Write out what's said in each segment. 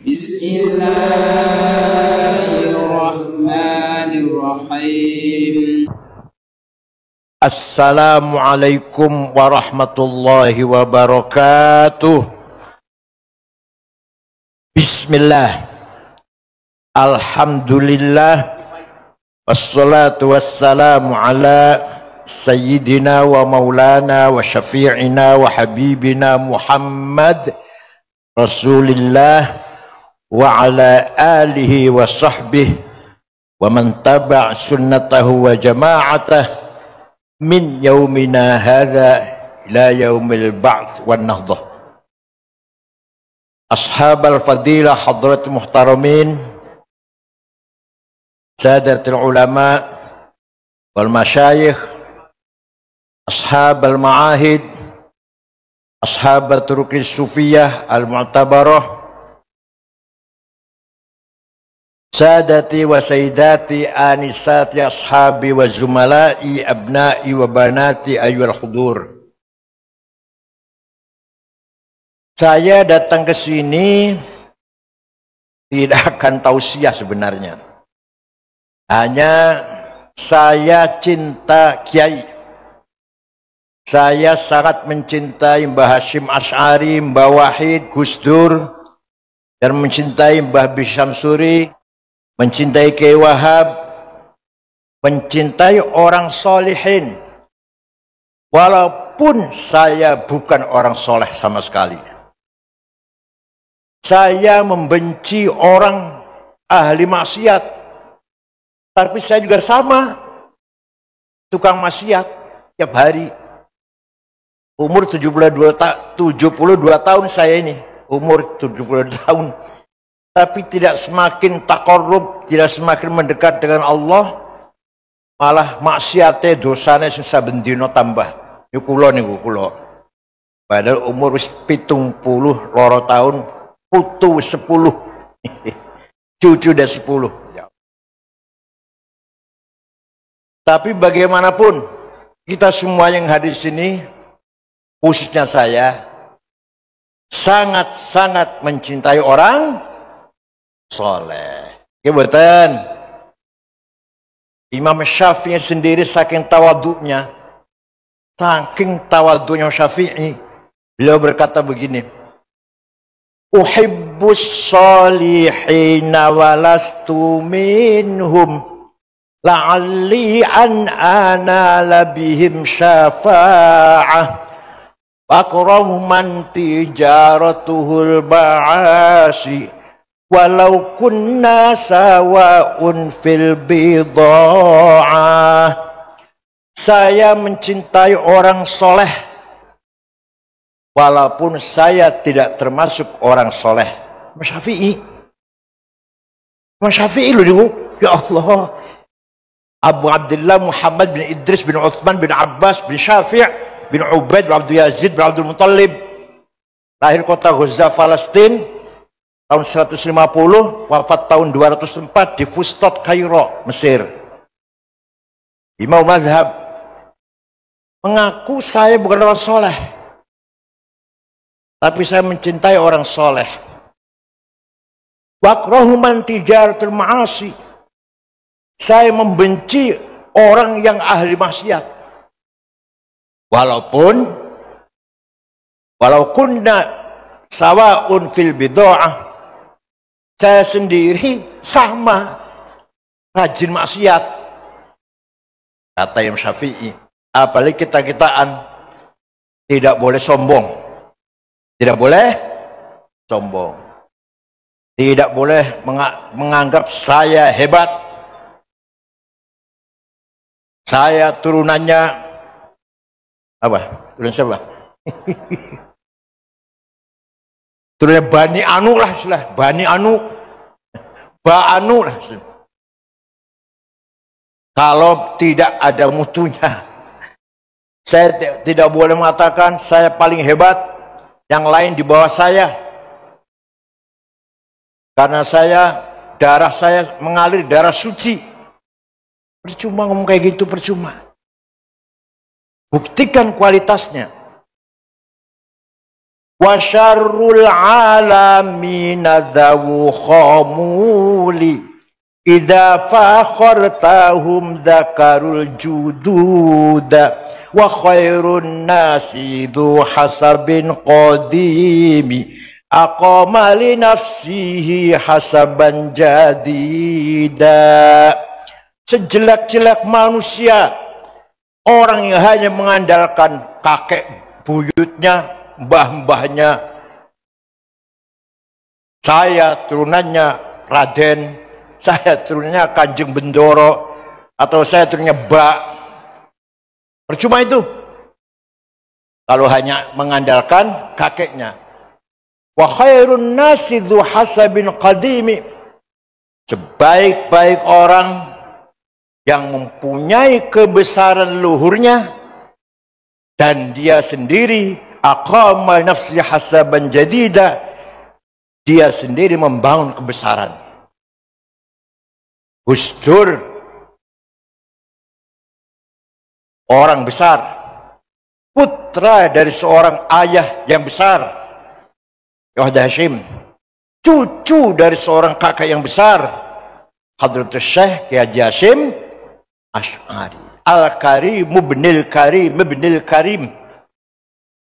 Bismillahirrahmanirrahim. Assalamualaikum warahmatullahi wabarakatuh. Bismillah. Alhamdulillah. Wassalatu wassalamu ala sayyidina wa maulana wa syafi'ina wa habibina Muhammad Rasulillah wa ala alihi wa sahbihi wa man taba' sunnatahu wa jama'atah min yaumina hadha ila yaumil ba'ts wan nahdah. Ashabal fadilah hadratul muhtaramin, sadatul ulama wal masyayikh, ashabal ma'ahid, ashabat turukis sufiyah al-mu'tabarah, sadati wa sayyidati anisati ashabi wa zumalai abnai wa banati ayyul hudur. Saya datang ke sini tidak akan tausiah sebenarnya. Hanya saya cinta kiai. Saya sangat mencintai Mbah Hasyim Asy'ari, Mbah Wahid, Gus Dur, dan mencintai Mbah Bisyamsuri, mencintai Kiai Wahab, mencintai orang solehin, walaupun saya bukan orang soleh sama sekali. Saya membenci orang ahli maksiat, tapi saya juga sama, tukang maksiat tiap hari. Umur 72 tahun saya ini, umur 72 tahun. Tapi tidak semakin takarrub, tidak semakin mendekat dengan Allah, malah maksiatnya dosanya susah bendino tambah. Ini kulo. Padahal umur 70 loro tahun, putu 10, cucu dah 10. Tapi bagaimanapun, kita semua yang hadir di sini, khususnya saya, sangat-sangat mencintai orang soleh. Kebetulan Imam Syafi'i sendiri saking tawaduknya Syafi'i, beliau berkata begini, uhibbus solihina walastu minhum la'alli an anala bihim syafa'ah akramu man tijaratuhul ba'asi walau kunna sawa'un fil bidha'ah. Saya mencintai orang soleh walaupun saya tidak termasuk orang soleh. Mas Syafi'i loh, ya Allah. Abu Abdullah Muhammad bin Idris bin Uthman bin Abbas bin Syafi' bin Ubaid bin Abdul Yazid bin Abdul Muttalib, lahir kota Gaza, Palestina, tahun 150, wafat tahun 204 di Fustat, Kairo, Mesir. Imam mazhab, mengaku saya bukan orang soleh, tapi saya mencintai orang soleh. Wakrahu man tijaratul ma'asi, saya membenci orang yang ahli maksiat. Walau kunna sawa'un fil bid'ah, saya sendiri sama rajin maksiat, kata Imam Syafi'i. Apalagi kita-kitaan tidak boleh sombong, tidak boleh menganggap saya hebat, saya turunannya apa? Turunan siapa? Turunnya Bani Anu lah, Bani Anu, Ba Anu lah. Kalau tidak ada mutunya, saya tidak boleh mengatakan saya paling hebat, yang lain di bawah saya. Karena darah saya mengalir darah suci. Percuma ngomong kayak gitu, percuma. Buktikan kualitasnya. wa syarrul alamin dzawu khamuli idza fakhartahum dzakarul jududa wa khairun nasi dzu hasabin qadimi aqama li nafsihi hasaban jadida. Sejelek-jelek manusia orang yang hanya mengandalkan kakek buyutnya, mbah-mbahnya, saya turunannya Raden, saya turunannya Kanjeng Bendoro, atau saya turunannya Mbak. Percuma itu kalau hanya mengandalkan kakeknya. Wa khairun nasi dzu hasabin qadimi, sebaik-baik orang yang mempunyai kebesaran luhurnya dan dia sendiri aqama nafsi hasaban jadida, dia sendiri membangun kebesaran. Gus Dur orang besar, putra dari seorang ayah yang besar, Wahid Hashim, cucu dari seorang kakak yang besar, Hadratus Syekh Kiai Haji Hashim Asy'ari. Al-Karim ibnul Karim ibnul Karim.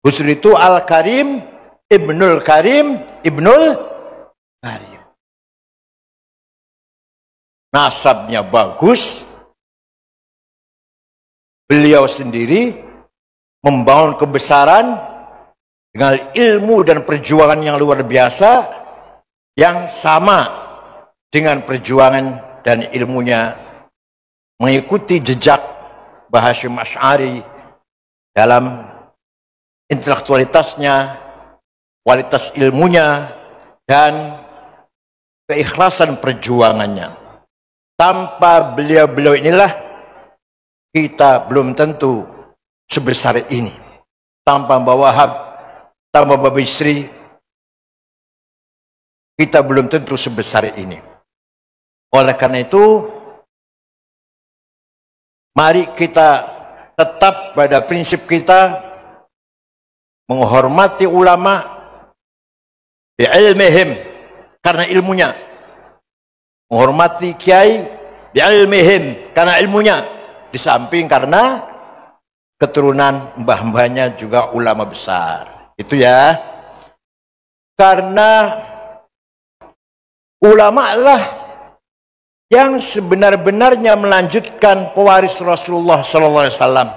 Gus Dur itu Al-Karim ibnul Karim ibnul Karim. Nasabnya bagus. Beliau sendiri membangun kebesaran dengan ilmu dan perjuangan yang luar biasa, yang sama dengan perjuangan dan ilmunya mengikuti jejak Mbah Hasyim Asy'ari dalam intelektualitasnya, kualitas ilmunya, dan keikhlasan perjuangannya. Tanpa beliau-beliau inilah kita belum tentu sebesar ini. Tanpa Mbah Wahab, tanpa Mbah Bisri, kita belum tentu sebesar ini. Oleh karena itu, mari kita tetap pada prinsip kita menghormati ulama bi'ilmihim, karena ilmunya. Menghormati kiai bi'ilmihim, karena ilmunya. Di samping karena keturunan mbah-mbahnya juga ulama besar. Itu ya. Karena ulama lah yang sebenar-benarnya melanjutkan pewaris Rasulullah sallallahu alaihi wasallam.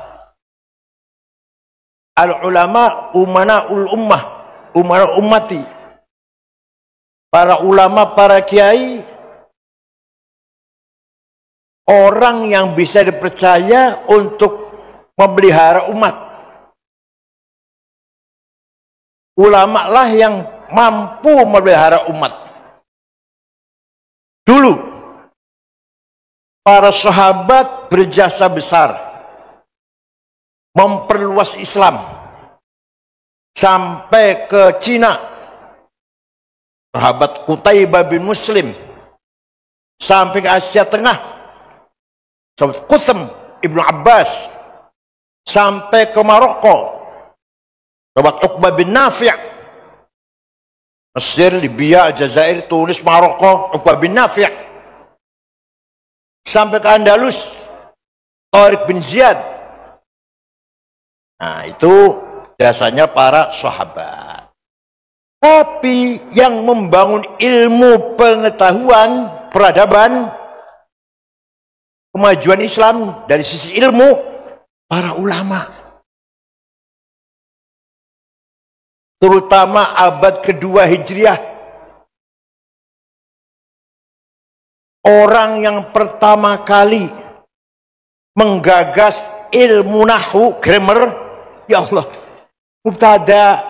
Al-ulama umana'ul ummah, umara ummati. Para ulama, para kiai, orang yang bisa dipercaya untuk memelihara umat. Ulama lah yang mampu memelihara umat. Dulu para sahabat berjasa besar memperluas Islam sampai ke Cina. Sahabat Qutaibah bin Muslim sampai ke Asia Tengah. Sahabat Qutsam Ibnu Abbas sampai ke Maroko. Sahabat Uqbah bin Nafi', Mesir, Libya, Aljazair, Tunis, Maroko, Uqbah bin Nafi'. Sampai ke Andalus, Tariq bin Ziyad. Nah, itu biasanya para sahabat. Tapi yang membangun ilmu pengetahuan, peradaban, kemajuan Islam dari sisi ilmu, para ulama. Terutama abad kedua Hijriah. Orang yang pertama kali menggagas ilmu nahwu, grammar, ya Allah, mubtada,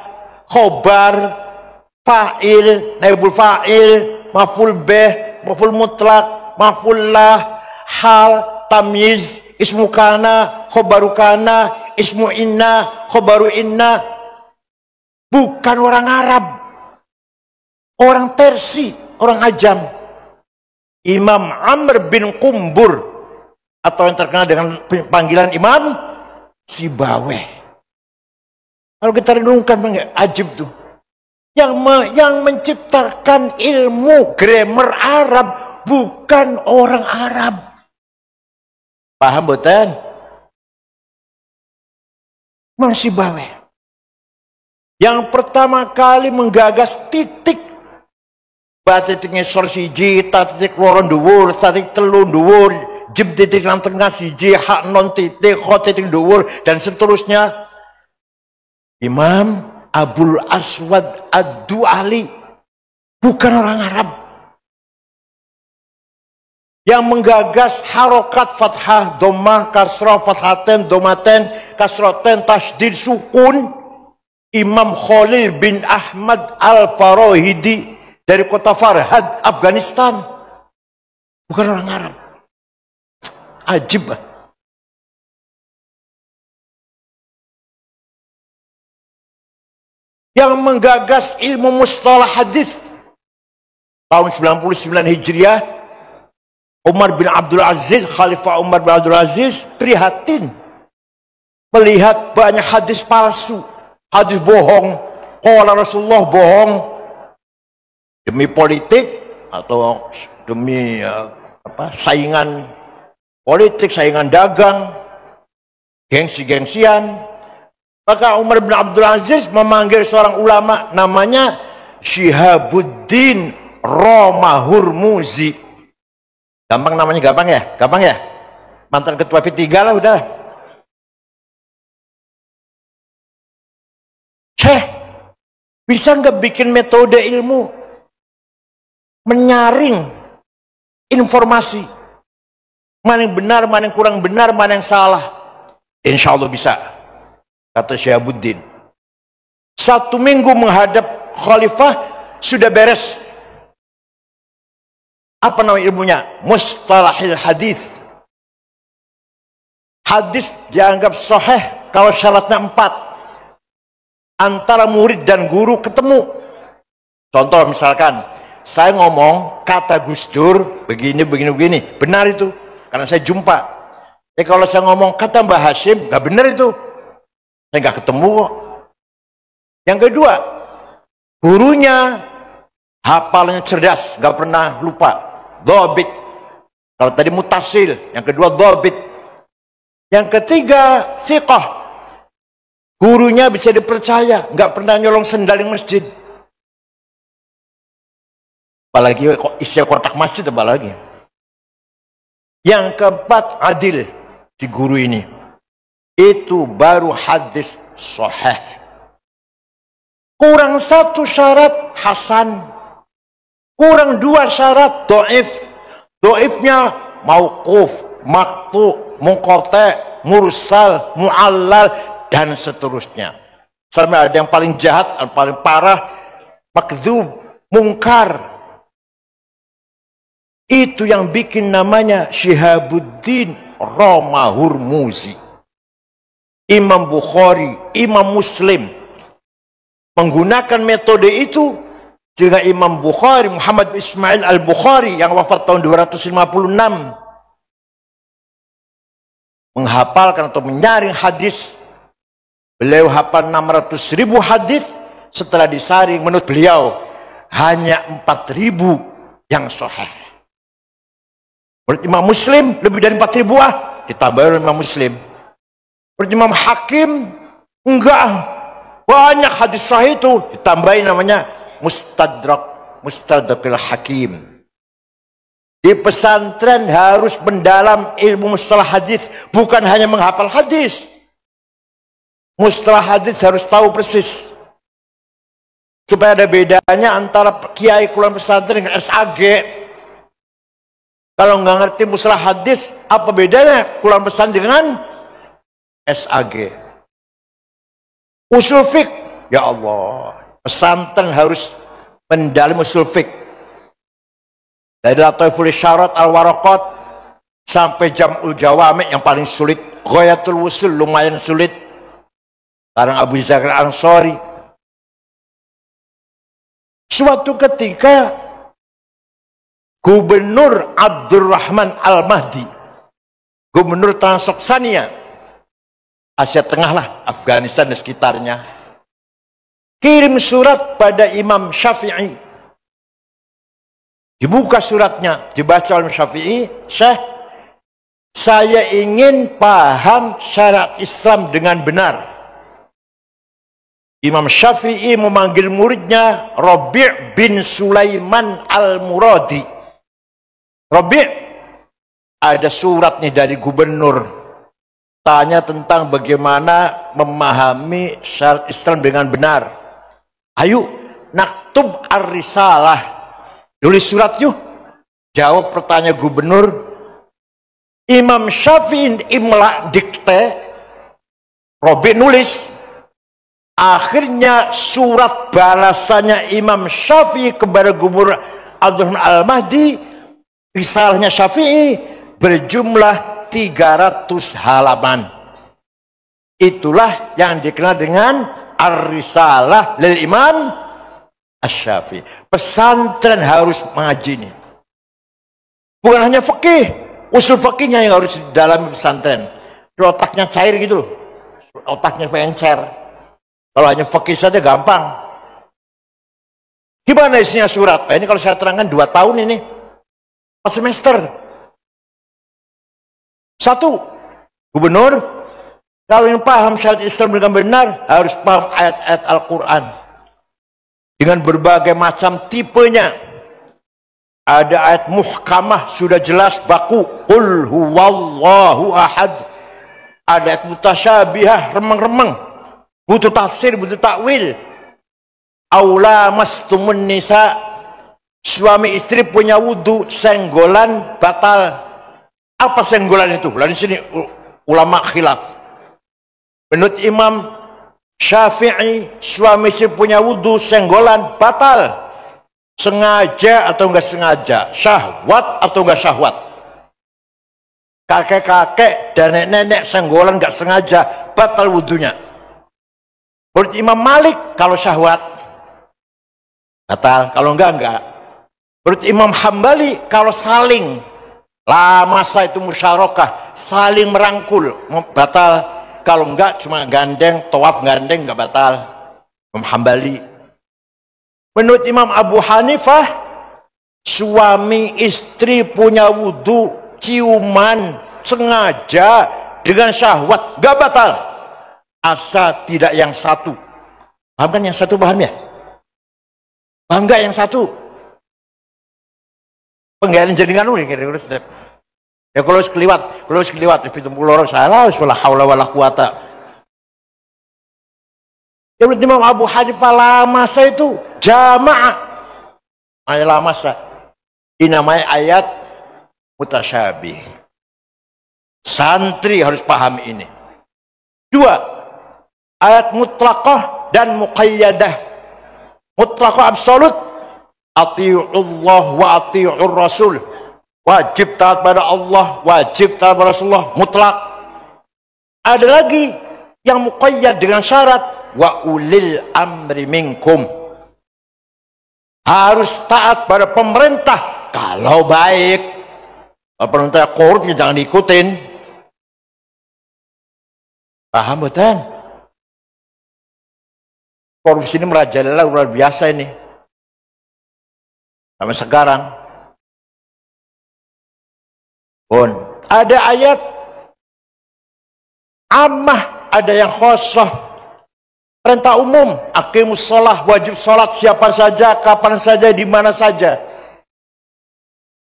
khobar, fa'il, naibul fa'il, maf'ul bih, maf'ul mutlak, maf'ul lah, hal, tamyiz, ismu kana, khobaru kana, ismu inna, khobaru inna. Bukan orang Arab, orang Persi, orang Ajam. Imam Amr bin Qumbur, atau yang terkenal dengan panggilan Imam Sibaweh. Kalau kita renungkan, ajib tuh. Yang menciptakan ilmu grammar Arab bukan orang Arab. Paham boten? Masih bawe. Yang pertama kali menggagas titik. Titik ngisor siji, titik loro dhuwur, titik telu dhuwur, jeb titik nang tengah siji, hak non titik, kho titik dhuwur, dan seterusnya. Imam Abul Aswad Ad-Du'ali, bukan orang Arab. Yang menggagas harokat fathah, domah, kasrah, fathaten, domaten, kasroten, tasdid, sukun, Imam Khalil bin Ahmad Al-Farahidi dari kota Farhad, Afghanistan. Bukan orang Arab. Ajib. Yang menggagas ilmu mustalah hadis tahun 99 Hijriah, Umar bin Abdul Aziz, Khalifah Umar bin Abdul Aziz prihatin melihat banyak hadis palsu, hadis bohong, qala Rasulullah bohong, demi politik atau demi saingan politik, saingan dagang, gengsi-gengsian. Maka Umar bin Abdul Aziz memanggil seorang ulama namanya Syihabuddin Romahurmuzi. Gampang namanya, gampang ya? Gampang ya? Mantan ketua P3 lah udah. Syekh, bisa nggak bikin metode ilmu menyaring informasi, mana yang benar, mana yang kurang benar, mana yang salah? Insya Allah bisa, kata Syihabuddin. 1 minggu menghadap khalifah sudah beres. Apa nama ilmunya? Mustalahil hadis. Hadis dianggap sahih kalau syaratnya 4. Antara murid dan guru ketemu. Contoh misalkan, saya ngomong kata Gus Dur begini, begini, begini. Benar itu, karena saya jumpa. Kalau saya ngomong kata Mbah Hashim, nggak benar itu. Saya nggak ketemu kok. Yang kedua, gurunya hafalnya cerdas, nggak pernah lupa. Dhabit. Kalau tadi mutasil, yang kedua dhabit. Yang ketiga, thiqah. Gurunya bisa dipercaya, nggak pernah nyolong sendaling masjid. Apalagi kok isi kotak masjid, apalagi. Yang keempat, adil si guru ini. Itu baru hadis sahih. Kurang 1 syarat hasan. Kurang 2 syarat dhaif. Dhaifnya mauquf, maqtu, munqati, mursal, muallal, dan seterusnya. Sampai ada yang paling jahat, yang paling parah, makdzub, mungkar. Itu yang bikin namanya Syihabuddin Romahurmuzi. Imam Bukhari, Imam Muslim menggunakan metode itu. Juga Imam Bukhari, Muhammad Ismail Al-Bukhari yang wafat tahun 256, menghafalkan atau menyaring hadis. Beliau hafal 600.000 hadis. Setelah disaring menurut beliau hanya 4.000 yang sahih. Menurut Imam Muslim lebih dari 4.000 ditambah oleh Imam Muslim. Menurut Imam Hakim enggak, banyak hadis sahih itu ditambahin namanya Mustadrakil Hakim. Di pesantren harus mendalam ilmu mustalah hadis, bukan hanya menghafal hadis. Mustalah hadis harus tahu persis. Supaya ada bedanya antara kiai kuliah pesantren dengan SAG. Kalau nggak ngerti mustalah hadis, apa bedanya kuliah pesantren dengan SAG? Usul fiqh, ya Allah. Pesantren harus mendalam usul fiqh. Dari Lataiful Isyarat, Al-Waraqat sampai Jam'ul Jawami yang paling sulit, Ghayatul Wusul lumayan sulit. Karena Abu Zakir Ansori. Suatu ketika Gubernur Abdurrahman Al-Mahdi, Gubernur Transoksania, Asia Tengah lah, Afghanistan dan sekitarnya, kirim surat pada Imam Syafi'i. Dibuka suratnya, dibaca oleh Syafi'i, Syekh, saya ingin paham syariat Islam dengan benar. Imam Syafi'i memanggil muridnya Rabi' bin Sulaiman Al-Muradi. Rabi', ada surat nih dari gubernur, tanya tentang bagaimana memahami syariat Islam dengan benar. Ayo, naktub ar-risalah, tulis surat yuk. Jawab pertanyaan gubernur. Imam Syafi'i imla dikte, Rabi' nulis. Akhirnya surat balasannya Imam Syafi'i kepada gubernur Abdurrahman Al-Mahdi, risalahnya Syafi'i berjumlah 300 halaman. Itulah yang dikenal dengan Ar-Risalah lil Imam Asy-Syafi'i. Pesantren harus mengaji ini. Bukan hanya fikih, usul fikihnya yang harus didalami pesantren. Otaknya cair gitu loh. Otaknya pengencer. Kalau hanya fikih saja gampang. Gimana isinya surat? Ini kalau saya terangkan 2 tahun ini. 4 semester. 1. Gubernur, kalau yang paham syariat Islam dengan benar, harus paham ayat-ayat Al-Quran. Dengan berbagai macam tipenya. Ada ayat muhkamah, sudah jelas baku. Qul huwallahu ahad. Ada ayat mutasyabihah, remeng-remeng. Butuh tafsir, butuh takwil. Aula mastumun nisa. Suami istri punya wudu, senggolan batal. Apa senggolan itu? Lalu di sini ulama khilaf. Menurut Imam Syafi'i, suami istri punya wudu, senggolan batal. Sengaja atau enggak sengaja, syahwat atau enggak syahwat. Kakek-kakek dan nenek-nenek senggolan enggak sengaja, batal wudunya. Menurut Imam Malik, kalau syahwat batal, kalau enggak. Menurut Imam Hambali, kalau saling lamasa itu musyarakah, saling merangkul batal, kalau enggak cuma gandeng, tawaf gandeng enggak batal. Imam Hambali. Menurut Imam Abu Hanifah, suami istri punya wudu, ciuman sengaja dengan syahwat enggak batal, asal tidak yang satu. Paham kan yang satu, paham ya? Paham enggak yang satu? Penggalian jaringan lu kira-kira. Ya kalau sekeliwat itu lorong salah, wala haula wala quwata. Ya menurut Imam Abu Hanifah lamasa itu jamaah. Ayat lamasa. Ini namanya ayat mutasyabih. Santri harus paham ini. 2. Ayat mutlaqah dan muqayyadah. Mutlaqah absolut. Ati'ullah wa ati'ur rasul. Wajib taat pada Allah, wajib taat pada Rasulullah, mutlak. Ada lagi yang muqayyad dengan syarat wa ulil amri minkum. Harus taat pada pemerintah kalau baik. Kalau pemerintah korup ya jangan diikutin. Paham betul? Korupsi ini merajalela luar biasa ini. Sampai sekarang. Pun ada ayat ammah, ada yang khosoh. Perintah umum, aqimus shalah, wajib sholat siapa saja, kapan saja, di mana saja.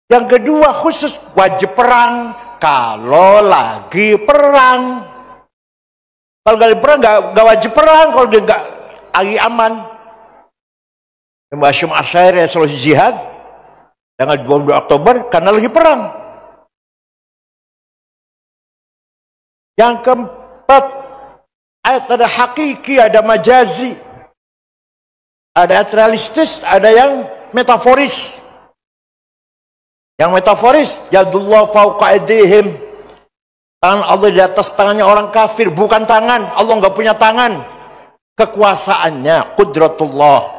Yang kedua khusus, wajib perang kalau lagi perang. Kalau lagi perang nggak wajib perang, kalau dia nggak lagi aman. Mbak Hashim Asy'ari resolusi jihad tanggal 22 Oktober karena lagi perang. Yang keempat, ayat ada hakiki, ada majazi, ada ayat realistis, ada yang metaforis. Yang metaforis, yadullah fauqa aydihim, tangan Allah di atas tangannya orang kafir, bukan tangan, Allah nggak punya tangan, kekuasaannya qudratullah.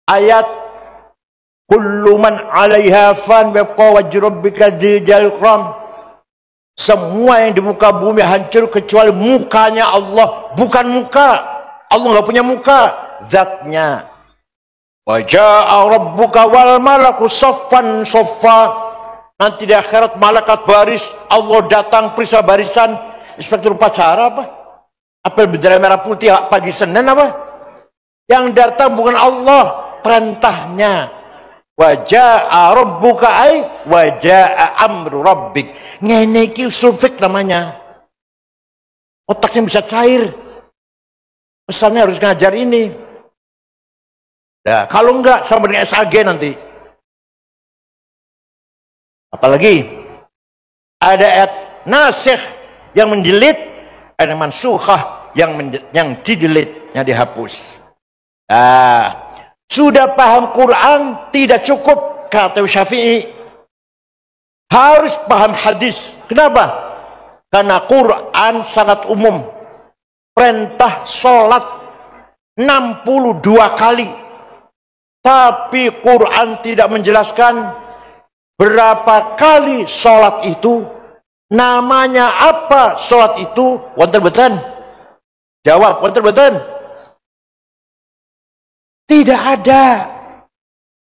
Ayat kullu man 'alaiha fan wa wajhu rabbika dzil jalali wal ikram. Semua yang di muka bumi hancur kecuali mukanya Allah, bukan muka. Allah nggak punya muka, zatnya. Wa jaa rabbuka wal malaku saffan saffa. Nanti di akhirat malaikat baris, Allah datang periksa barisan. Inspektur upacara apa? Apel bendera merah putih pagi Senin apa? Yang datang bukan Allah, perintahnya. Wa jaa rabbuka ay wa jaa amru rabbik. Ngene iki usul fik namanya. Otaknya bisa cair. Pesannya harus ngajar ini. Nah, kalau enggak sama dengan SAG nanti. Apalagi ada ayat nasikh yang mendelit, ada mansukhah yang didelit, yang dihapus. Nah, sudah paham Quran tidak cukup, kata Syafi'i. Harus paham hadis. Kenapa? Karena Quran sangat umum. Perintah sholat 62 kali. Tapi Quran tidak menjelaskan berapa kali sholat itu, namanya apa sholat itu. Wonten beten? Jawab, wonten beten? Tidak ada.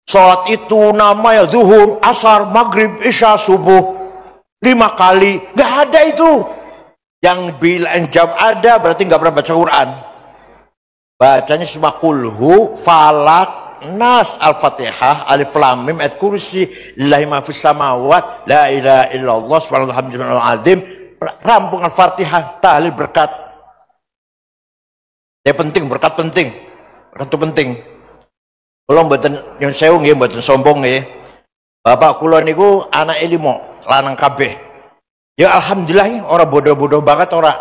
Sholat itu namanya zuhur, asar, maghrib, isya, subuh 5 kali. Nggak ada itu. Yang bilang jawab ada berarti nggak pernah baca Quran. Bacanya cuma kulhu, falak, nas, al-fatihah, alif lam mim, ayat kursi, lillahi ma fis samawat, la ilaha illallah, subhanallahul azim. Rampung al-fatihah, tahlil, berkat. Ya penting, berkat penting. Berkat itu penting. Kula mboten nyun sewu nggih, mboten sombong nggih. Bapak kula niku anake 5, lanang kabeh. Ya alhamdulillah orang bodoh-bodoh banget ora.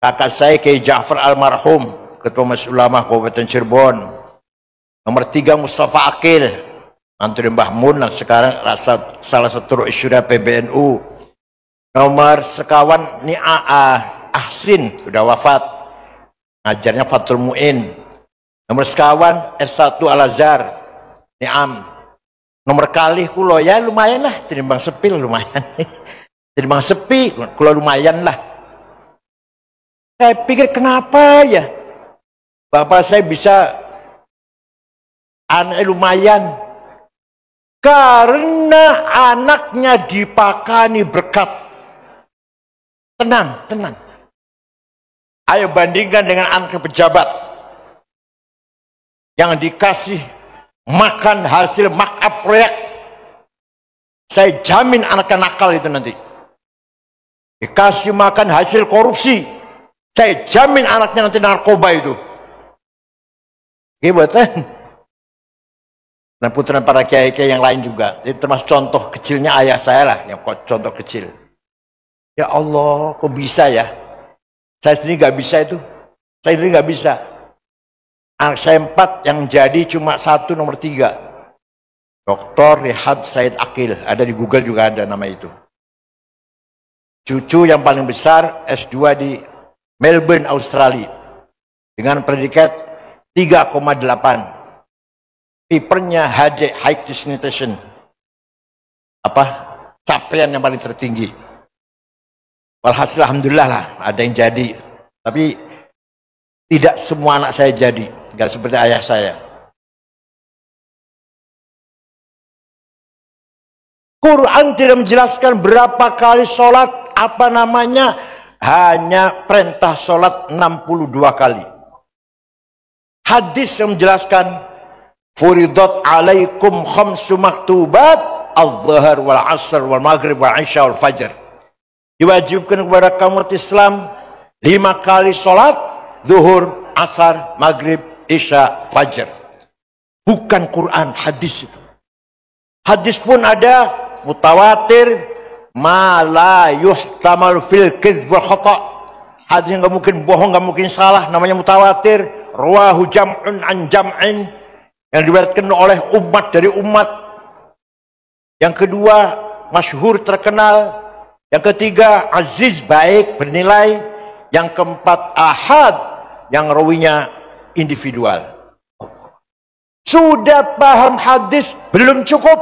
Kakak saya Kiai Ja'far almarhum, Ketua Majelis Ulama Kabupaten Cirebon. Nomor 3 Mustafa Akil, mantu Mbah Mun, sekarang salah satu isyura PBNU. Nomor sekawan ni Ahsin, sudah wafat. Ngajarnya Fatul Mu'in. Nomor sekawan S1 Al-Azhar, Ni'am. Nomor kali kulo ya lumayan lah, tinimbang sepi lumayan. Tinimbang sepi, kulo lumayan lah. Saya pikir kenapa ya bapak saya bisa anak lumayan? Karena anaknya dipakani berkat. Tenang, tenang. Ayo bandingkan dengan anak pejabat yang dikasih makan hasil markup proyek. Saya jamin anaknya nakal itu nanti. Dikasih makan hasil korupsi, saya jamin anaknya nanti narkoba itu. Gimana? Dan putra para kiai-kiai yang lain juga. Jadi termasuk contoh kecilnya ayah saya lah, yang contoh kecil. Ya Allah, kok bisa ya? Saya sendiri nggak bisa itu. Saya sendiri nggak bisa. Anak saya 4 yang jadi cuma 1 nomor 3. Dr. Rehab Said Akil. Ada di Google juga ada nama itu. Cucu yang paling besar S2 di Melbourne, Australia. Dengan predikat 3,8. Papernya HD, High Dissertation. Apa? Capaian yang paling tertinggi. Walhasil alhamdulillah lah ada yang jadi. Tapi tidak semua anak saya jadi. Nggak seperti ayah saya. Quran tidak menjelaskan berapa kali sholat, apa namanya, hanya perintah sholat 62 kali. Hadis yang menjelaskan furidat alaikum khamsu maktubat al-zahar wal asr wal maghrib wal isya wal fajr. Diwajibkan kepada kamu Islam 5 kali sholat, zuhur, asar, maghrib, isya, fajr. Bukan Quran, hadis itu. Hadis pun ada mutawatir, ma la yuhtamal fil kidz wal khata'. Hadis yang nggak mungkin bohong, nggak mungkin salah, namanya mutawatir. Rawahu jam'un an jam'in, yang diriwayatkan oleh umat dari umat. Yang kedua, masyhur terkenal. Yang ketiga, aziz baik bernilai. Yang keempat, ahad, yang rawinya individual. Sudah paham hadis belum cukup,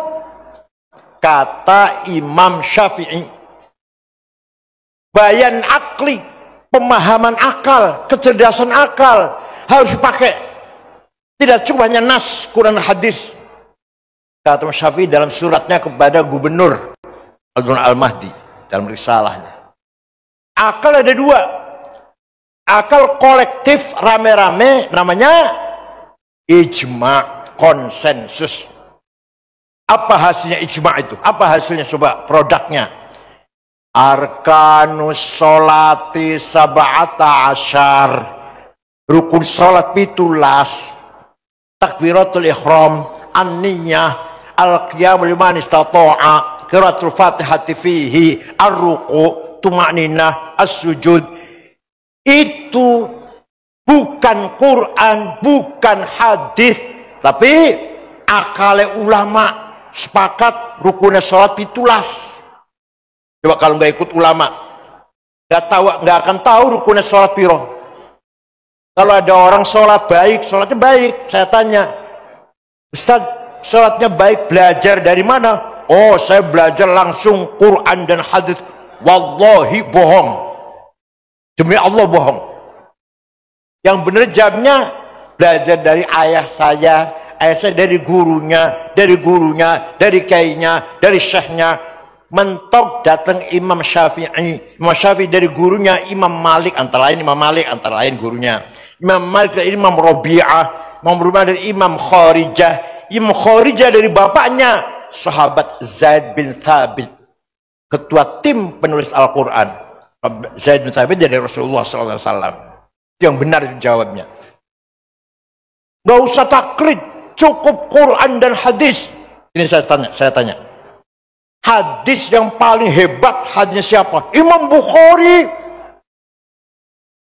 kata Imam Syafi'i. Bayan akli, pemahaman akal, kecerdasan akal harus dipakai. Tidak cuma hanya nas Quran hadis. Kata Imam Syafi'i dalam suratnya kepada Gubernur Al-Mahdi dalam risalahnya. Akal ada dua. Akal kolektif rame-rame namanya ijma, konsensus. Apa hasilnya ijma itu? Apa hasilnya? Coba produknya. Arkanus sholati sab'ata asyar. Rukun sholat pitulas. Takbiratul ihram, an-niyah, al-qiyam liman istata'a, qiraatul fatihati fihi, ar-ruku, tuma'ninah, as-sujud. Itu bukan Quran, bukan hadis, tapi akale ulama sepakat rukunnya sholat pitulas. Coba kalau nggak ikut ulama, nggak akan tahu rukunnya sholat piro. Kalau ada orang sholat baik, sholatnya baik, saya tanya, Ustaz, sholatnya baik, belajar dari mana? Oh, saya belajar langsung Quran dan hadis. Wallahi bohong. Demi Allah bohong. Yang benar jawabnya belajar dari ayah saya dari gurunya, dari kainya, dari syekhnya. Mentok datang Imam Syafi'i. Imam Syafi'i dari gurunya Imam Malik, antara lain Imam Malik, antara lain gurunya. Imam Malik dari Imam Rabi'ah, Imam Rabi'ah dari Imam Kharijah, Imam Kharijah dari bapaknya sahabat Zaid bin Thabit, ketua tim penulis Al-Quran. Zaid bin Thabit dari Rasulullah SAW. Yang benar itu jawabnya. Gak usah taklid, cukup Quran dan hadis. Ini saya tanya. Hadis yang paling hebat hadisnya siapa? Imam Bukhari.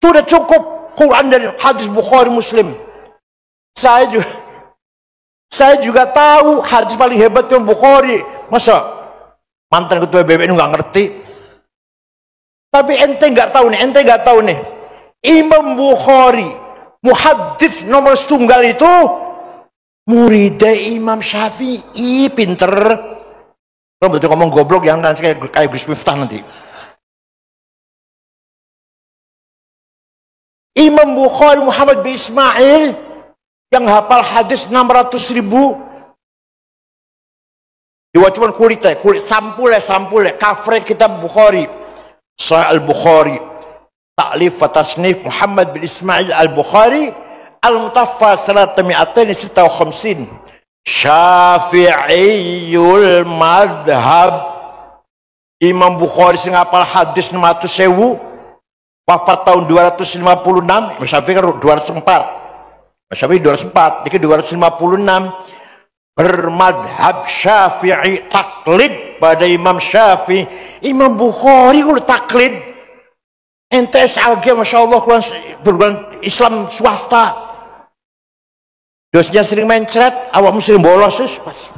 Sudah cukup Quran dan hadis Bukhari Muslim. Saya juga tahu hadis paling hebat Imam Bukhari. Masa mantan ketua BPN nggak ngerti? Tapi ente nggak tahu nih. Imam Bukhari, muhaddits nomor setunggal itu muridnya Imam Syafi'i, pinter. Kalau betul ngomong goblok yang nanti kayak Gus Miftah nanti. Imam Bukhari Muhammad bin Ismail yang hafal hadis 600.000. Dua cuma kulit sampulnya kafre kitab Bukhari. Sahih Al-Bukhari, ta'lif wa tasnif Muhammad bin Ismail Al-Bukhari, Al-Mutaffa sanat 256. Syafi'iyul madhab. Imam Bukhari sing hafal hadis 600.000, wafat tahun 256. Imam Syafi'i kan 204. Imam Syafi'i 204, dikit 256. Bermadhab Syafi'i, taklid pada Imam Syafi'i. Imam Bukhari kalau taklid, NTSAG Masya Allah, perguruan Islam swasta. Dosnya sering mencret, awakmu sering bolos, pas.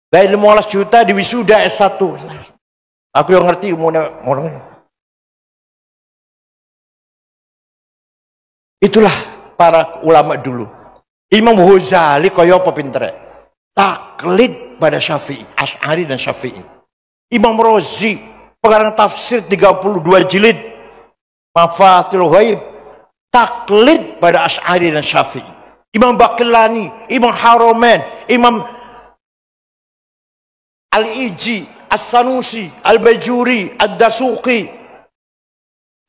Bayar 15 juta di wisuda S1. Aku yang ngerti umumnya. Itulah para ulama dulu. Imam Ghazali kaya apa pintere? Taklid pada Syafi'i, Asy'ari dan Syafi'i. Imam Razi, pengarang tafsir 32 jilid, Mafatihul Ghaib, taklid pada Asy'ari dan Syafi'i. Imam Baqillani, Imam Haramain, Imam Al-Iji, As-Sanusi, Al-Bajuri, Ad-Dasuqi,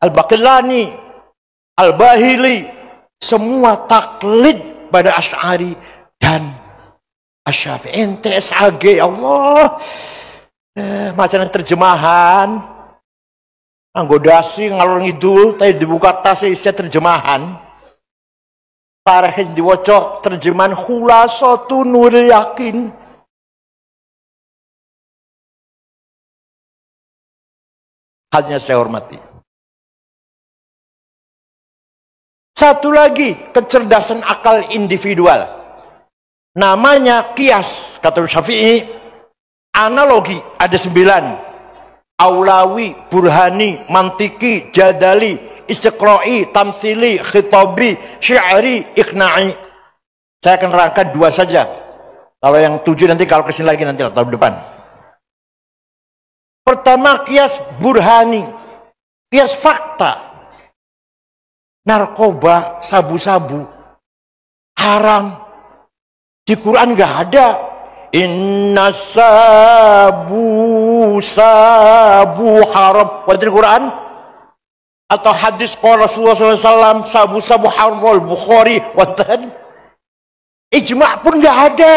Al-Baqillani, Al-Bahili, semua taklid pada Asy'ari dan Asy-Syafi'i. NTSAG, Allah, macam terjemahan, anggodasi ngalor ngidul, tadi dibuka tas isinya terjemahan. Tarahin diwaca terjemahan Khulasatun Nuril Yakin. Hanya saya hormati. Satu lagi, kecerdasan akal individual. Namanya kias, kata Syafi'i. Analogi ada 9. Aulawi, burhani, mantiki, jadali, istiqra'i, tamthili, khitabi, syi'ri, iqna'i. Saya akan rangkai 2 saja. Kalau yang 7 nanti kalau kesini lagi nanti tahun depan. Pertama, kias burhani, kias fakta. narkoba, sabu-sabu haram. Di Quran nggak ada. Inna sabu haram. Di Quran atau hadis qala Rasulullah SAW sabu haram wal Bukhari watan. Ijma' pun nggak ada.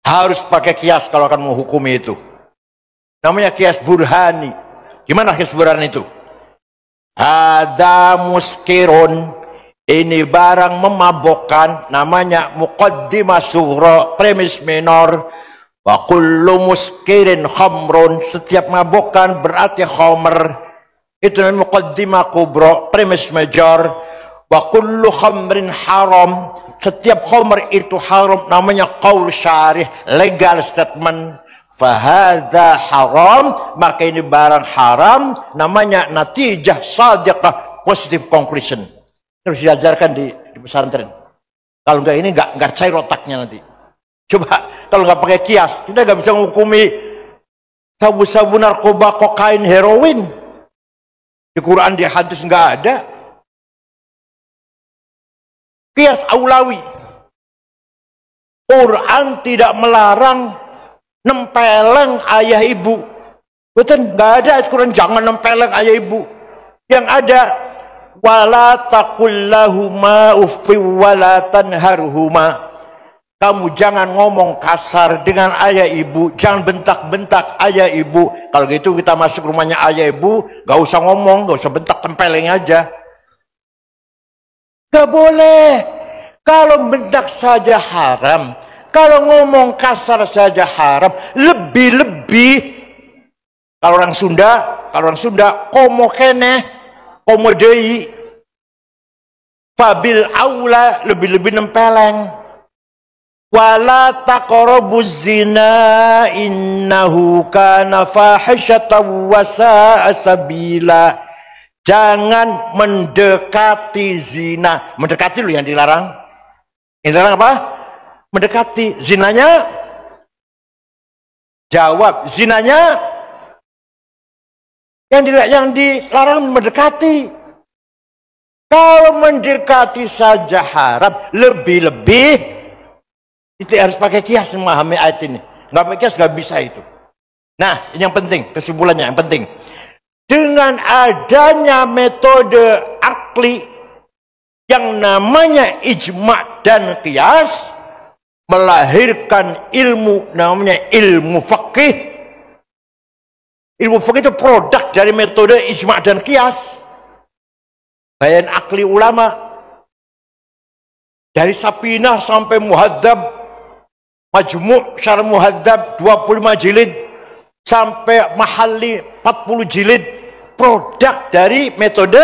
Harus pakai kias kalau akan menghukumi itu. Namanya kias burhani. Gimana kias burhani itu? Ada muskirun. Ini barang memabokkan, namanya muqaddimah sughra, premis minor. Wa kullu muskirin khamrun, setiap mabokkan berarti khamr. Itu namanya muqaddimah kubra, premis major. Wa kullu khamrin haram, setiap khamr itu haram, namanya qaul syarih, legal statement. Fahadha haram, maka ini barang haram, namanya natijah sadiqah, positive conclusion. Harus diajarkan di pesantren. Kalau enggak ini enggak cair otaknya nanti. Coba kalau enggak pakai kias, kita enggak bisa menghukumi sabu-sabu, narkoba, kokain, heroin. Di Quran, di hadis enggak ada. Kias aulawi. Quran tidak melarang nempeleng ayah ibu. Betul, enggak ada Quran jangan nempeleng ayah ibu. Yang ada wala taqul lahuma uffi wala tanharhuma. Kamu jangan ngomong kasar dengan ayah ibu, jangan bentak-bentak ayah ibu. Kalau gitu kita masuk rumahnya ayah ibu, gak usah ngomong, gak usah bentak, tempeleng aja. Gak boleh. Kalau bentak saja haram, kalau ngomong kasar saja haram, lebih-lebih kalau orang Sunda komo keneh, komo deui. Fabil aula, lebih-lebih nempeleng. Wala taqrabuz zina innahu kana fahisyatan wa sa'a sabila. Jangan mendekati zina. Mendekati loh yang dilarang. Yang dilarang apa? Mendekati. Zinanya jawab. Zinanya yang dilarang mendekati. Kalau mendekati saja haram, lebih-lebih itu harus pakai kias memahami ayat ini. Nggak pakai kias nggak bisa itu. Nah, ini yang penting, kesimpulannya yang penting. Dengan adanya metode akli yang namanya ijma' dan kias, melahirkan ilmu namanya ilmu faqih. Ilmu faqih itu produk dari metode ijma' dan kias. Bayan akli ulama dari Sapinah sampai Muhadzab, Majmu' Syarh Muhadzab 25 jilid sampai Mahalli 40 jilid, produk dari metode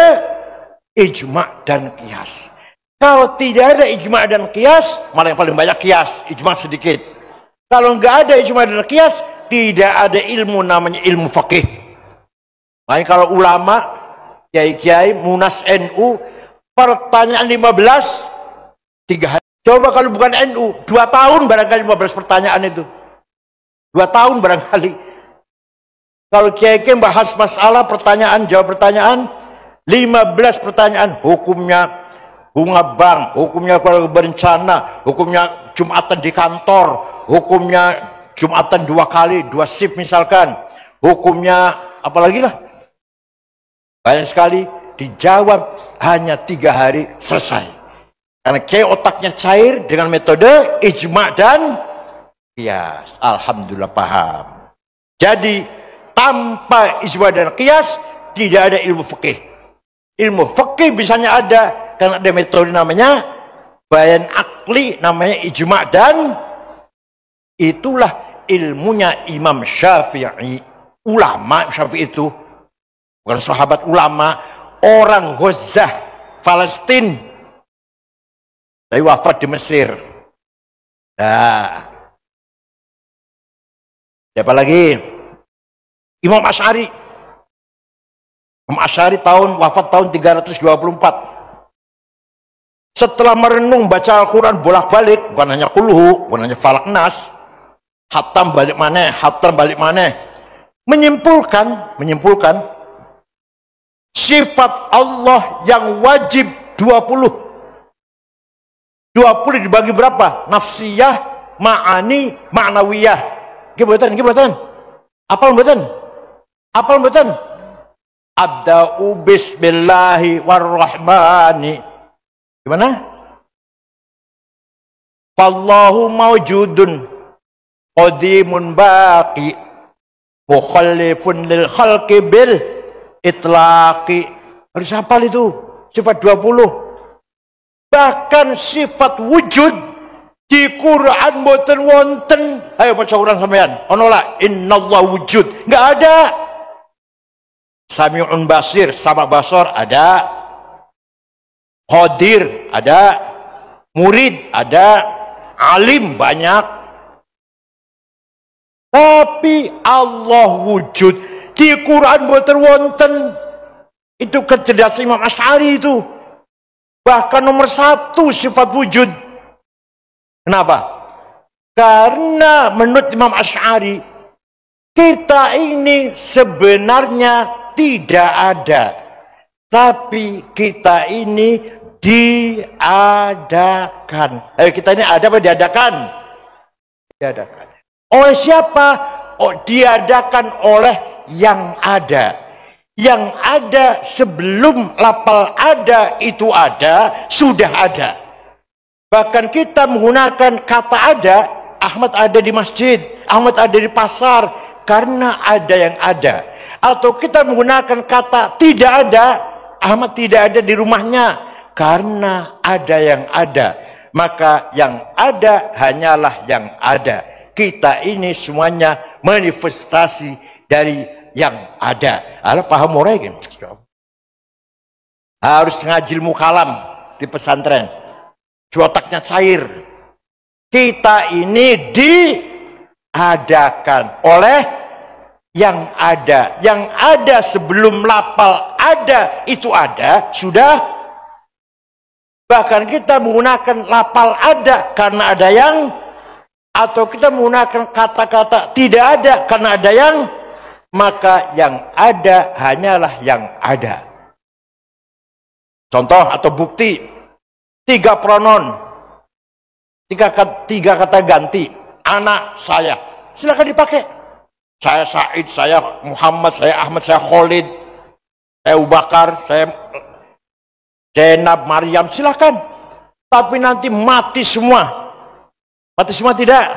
ijma' dan qiyas. Kalau tidak ada ijma' dan qiyas, malah yang paling banyak qiyas, ijma' sedikit. Kalau nggak ada ijma' dan qiyas, tidak ada ilmu namanya ilmu faqih. Makanya kalau ulama kiai-kiai Munas NU pertanyaan 15 3 hari. Coba kalau bukan NU 2 tahun barangkali 15 pertanyaan itu. 2 tahun barangkali. Kalau kiai-kiai bahas masalah pertanyaan jawab pertanyaan 15 pertanyaan, hukumnya bunga bank, hukumnya keluarga berencana, hukumnya Jumatan di kantor, hukumnya Jumatan 2 kali 2 shift misalkan, hukumnya apalagi lah. Banyak sekali dijawab hanya 3 hari selesai. Karena kayak otaknya cair dengan metode ijma' dan qiyas. Alhamdulillah paham. Jadi tanpa ijma' dan qiyas tidak ada ilmu fikih. Ilmu fikih bisanya ada karena ada metode namanya bayan akli, namanya ijma' dan itulah ilmunya Imam Syafi'i. Ulama Syafi'i itu bukan sahabat ulama, orang Ghazah, Palestina, dari wafat di Mesir. Nah, siapa lagi? Imam Asy'ari. Imam Asy'ari wafat tahun 324. Setelah merenung baca Al-Quran bolak-balik, bukan hanya kulhu, bukan hanya falak nas, hatam balik maneh, menyimpulkan Sifat Allah yang wajib 20. 20 dibagi berapa? Nafsiyah, ma'ani, ma'nawiyah. Gimana? Apal mboten? Abda'u bismillahi warrahmani. Gimana? Fallahu mawjudun qadimun baqi mukhallifun lil khalqi bil itlaqi. Harus hafal itu sifat 20. Bahkan sifat wujud di Quran mboten wonten. Ayo maca urang sampean. Ono la innallahu wujud. Enggak ada. Sami'un basir, sama basar ada. Qadir ada. Murid ada. Alim banyak. Tapi Allah wujud di Quran mboten wonten. Itu kecerdasan Imam Asy'ari itu. Bahkan nomor 1 sifat wujud. Kenapa? Karena menurut Imam Asy'ari, kita ini sebenarnya tidak ada, tapi kita ini diadakan. Kita ini ada apa diadakan? Diadakan. Oleh siapa? Oh, diadakan oleh yang ada. Yang ada sebelum lapal ada itu ada, sudah ada. Bahkan kita menggunakan kata ada, Ahmad ada di masjid, Ahmad ada di pasar, karena ada yang ada. Atau kita menggunakan kata tidak ada, Ahmad tidak ada di rumahnya, karena ada yang ada. Maka yang ada hanyalah yang ada. Kita ini semuanya manifestasi dari yang ada. Ala paham orang harus ngaji ilmu kalam di pesantren. Otaknya cair. Kita ini diadakan oleh yang ada. Yang ada sebelum lapal ada itu ada sudah. Bahkan kita menggunakan lapal ada karena ada yang, atau kita menggunakan kata-kata tidak ada karena ada yang. Maka yang ada hanyalah yang ada. Contoh atau bukti, 3 pronoun, 3 kata ganti. Anak, saya, silakan dipakai. Saya Said, saya Muhammad, saya Ahmad, saya Khalid, saya Abu Bakar, saya Zainab, Maryam, silakan. Tapi nanti mati semua. Mati semua tidak.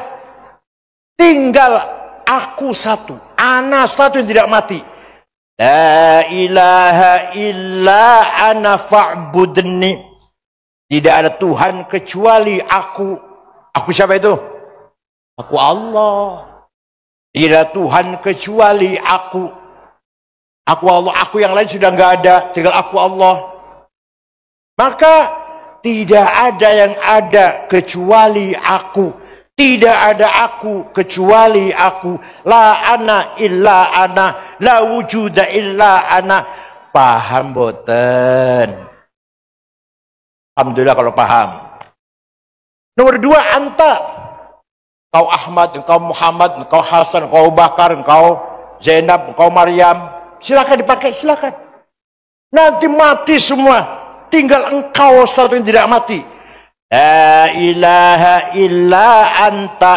Tinggal aku satu, ana satu yang tidak mati. La ilaha illa ana fa'budni. Tidak ada Tuhan kecuali aku. Aku siapa itu? Aku Allah. Tidak ada Tuhan kecuali aku. Aku Allah. Aku yang lain sudah nggak ada. Tinggal aku Allah. Maka tidak ada yang ada kecuali aku. Tidak ada aku kecuali aku. La ana illa ana. La wujuda illa ana. Paham boten? Alhamdulillah kalau paham. Nomor 2, anta. Engkau Ahmad, engkau Muhammad, engkau Hasan, engkau Bakar, engkau Zainab, engkau Maryam. Silakan dipakai, silakan. Nanti mati semua. Tinggal engkau satu yang tidak mati. La ilaha illa anta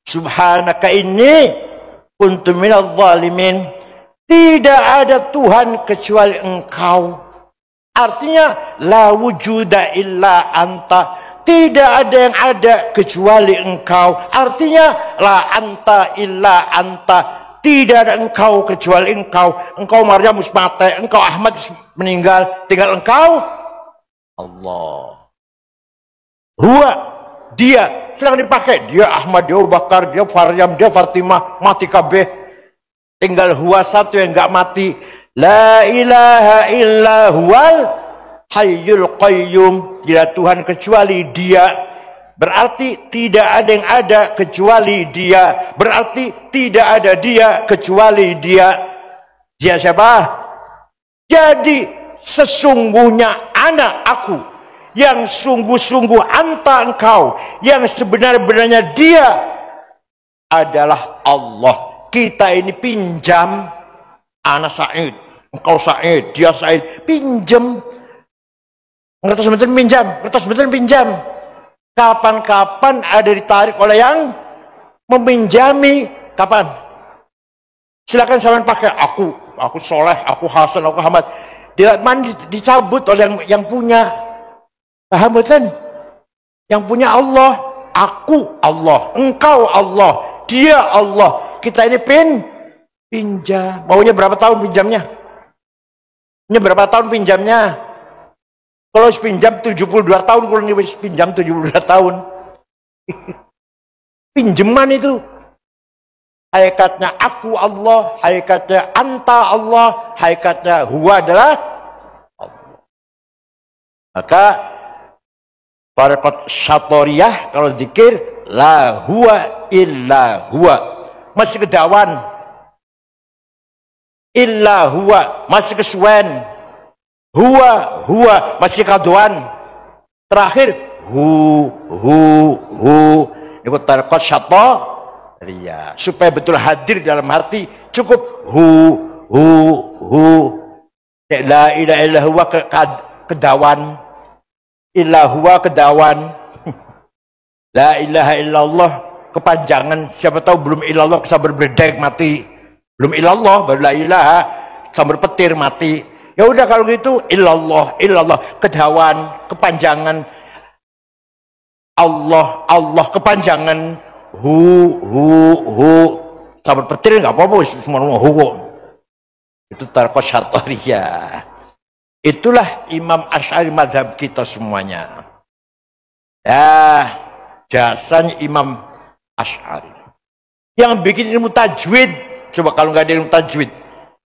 subhanaka inni kuntu minadh dhalimin. Tidak ada Tuhan kecuali engkau. Artinya la wujuda illa anta. Tidak ada yang ada kecuali engkau. Artinya la anta illa anta. Tidak ada engkau kecuali engkau. Engkau Maryam mati, engkau Ahmad meninggal, tinggal engkau Allah. Huwa, dia, silakan dipakai. Dia Ahmad, dia Abu Bakar, dia Maryam, dia Fatimah, mati kabeh. Tinggal huwa satu yang enggak mati. La ilaha illa huwal hayyul qayyum. Tidak Tuhan kecuali dia. Berarti tidak ada yang ada kecuali dia. Berarti tidak ada dia kecuali dia. Dia siapa? Jadi sesungguhnya anak aku, yang sungguh-sungguh anta engkau, yang sebenar-benarnya dia adalah Allah. Kita ini pinjam anak Said, Engkau Said, dia Said, pinjam. Ngertos betul pinjam, ngertos betul pinjam. Kapan-kapan ada ditarik oleh yang meminjami. Kapan? Silakan sampean pakai aku soleh, aku Hasan, aku Ahmad. Dicabut oleh yang punya. Paham betul? Yang punya Allah, aku Allah, engkau Allah, dia Allah. Kita ini pinjam. Maunya berapa tahun pinjamnya? Ini berapa tahun pinjamnya? Kalau pinjam 72 tahun, kalau ini pinjam 72 tahun. Pinjaman itu. Hakikatnya aku Allah, hakikatnya anta Allah, hakikatnya huwa adalah Allah. Maka tarekat syatoriyah kalau zikir la huwa illa huwa. Masih kedawan. Illa huwa masih kesuwen. Huwa masih kaduan. Terakhir hu. Ini tarekat syatoriyah. Supaya betul hadir dalam hati cukup hu. La ilaha illa huwa kedawan. Illa huwa kedawan. La ilaha illallah kepanjangan. Siapa tahu belum illallah bisa berbledek mati. Belum illallah baru la ilaha sambil petir mati. Ya udah kalau gitu illallah kedawan kepanjangan. Allah kepanjangan. Hu sambil petir nggak apa-apa semua hu. Itu tarekat syatoriyah. Itulah Imam Asy'ari mazhab kita semuanya. Ya, jasanya Imam Asy'ari. Yang bikin ilmu tajwid, coba kalau nggak ada ilmu tajwid,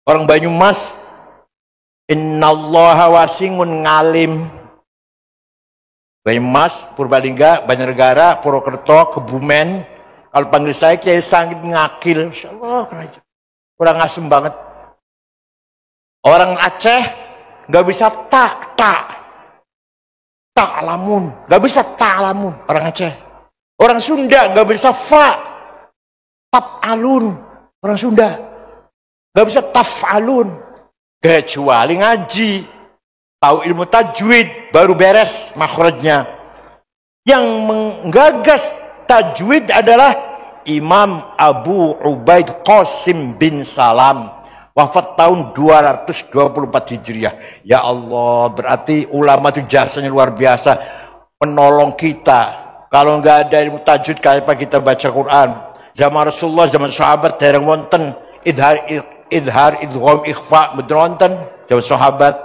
orang Banyumas, innallaha wasi'un ngalim. Banyumas, Purbalingga, Banjarnegara, Purwokerto, Kebumen. Kalau panggil saya Kiai Sangit ngakil, insyaallah kurang asem banget. Orang Aceh nggak bisa tak lamun, nggak bisa tak lamun orang Aceh. Orang Sunda nggak bisa tap alun, orang Sunda nggak bisa tafalun, kecuali ngaji, tahu ilmu tajwid baru beres makhrajnya. Yang menggagas tajwid adalah Imam Abu Ubaid Qasim bin Salam, wafat tahun 224 Hijriah. Ya Allah, berarti ulama itu jasanya luar biasa, penolong kita. Kalau nggak ada ilmu tajwid kayak apa kita baca Quran? Zaman Rasulullah, zaman sahabat dereng wonten idhar idgham ikhfa betul wonten zaman sahabat.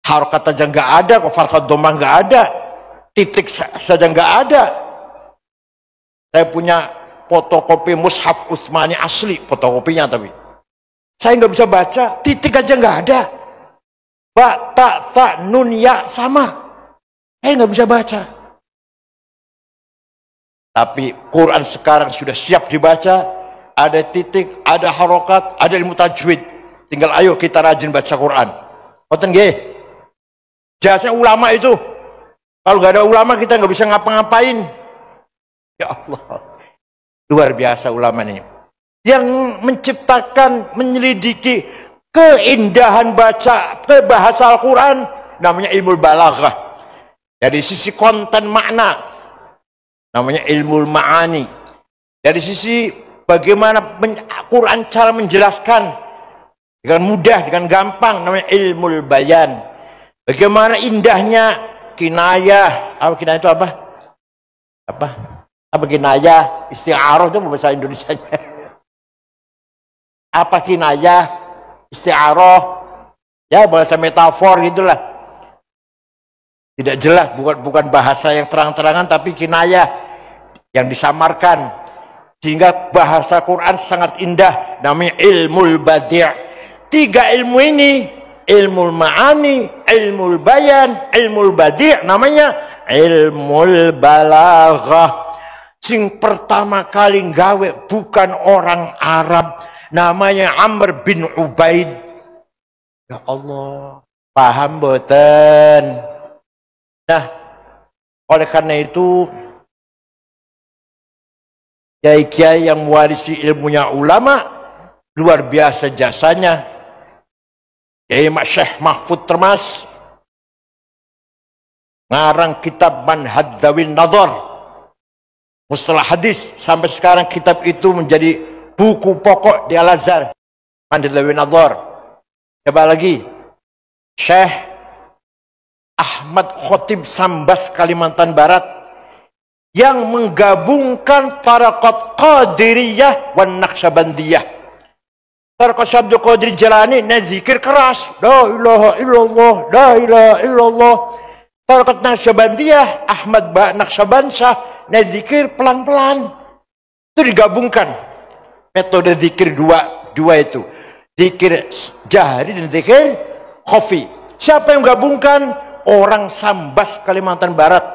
Harokat aja nggak ada, kok fathah dhammah nggak ada, titik saja nggak ada. Saya punya fotokopi mushaf Utsmani asli, fotokopinya tapi saya nggak bisa baca, titik aja nggak ada. Ba, ta, sa, nun, ya sama. Saya nggak bisa baca. Tapi Quran sekarang sudah siap dibaca, ada titik, ada harokat, ada ilmu tajwid. Tinggal ayo kita rajin baca Quran. Ngoten nggih. Jasa ulama itu. Kalau nggak ada ulama kita nggak bisa ngapa-ngapain. Ya Allah, luar biasa ulama ini. Yang menciptakan, menyelidiki keindahan baca bahasa Al-Quran, namanya ilmu balaghah. Dari sisi konten makna, namanya ilmu ma'ani. Dari sisi bagaimana Quran cara menjelaskan dengan mudah, dengan gampang, namanya ilmu bayan. Bagaimana indahnya kinayah. Apa kinayah itu apa? Apa kinayah? Isti'arah itu bahasa Indonesianya. Apa kinayah, isti'arah, ya bahasa metafor gitulah. Tidak jelas, bukan bahasa yang terang-terangan, tapi kinayah yang disamarkan, sehingga bahasa Quran sangat indah, namanya ilmul badi'. Tiga ilmu ini, ilmul ma'ani, ilmul bayan, ilmul badi', namanya ilmul balaghah. Sing pertama kali gawe bukan orang Arab, namanya Amr bin Ubaid. Ya Allah, paham boten? Nah, oleh karena itu kiai-kiai yang mewarisi ilmunya ulama luar biasa jasanya. Kiai Syekh Mahfud Termas ngarang kitab Manhajawin Nadhar mustalah hadis, sampai sekarang kitab itu menjadi buku pokok di Al-Azhar. Manhajawin Nadhar. Coba lagi Syekh Ahmad Khotib Sambas Kalimantan Barat yang menggabungkan tarekat Qadiriyah wan Naqsyabandiyah. Tarekat Syekh Abdul Qadir Jilani zikir keras, la ilaha illallah, la ilaha illallah. Tarekat Naqsyabandiyah Ahmad Naqsyabansyah zikir pelan-pelan. Itu digabungkan metode zikir dua itu, zikir jahri dan zikir khafi. Siapa yang menggabungkan? Orang Sambas Kalimantan Barat.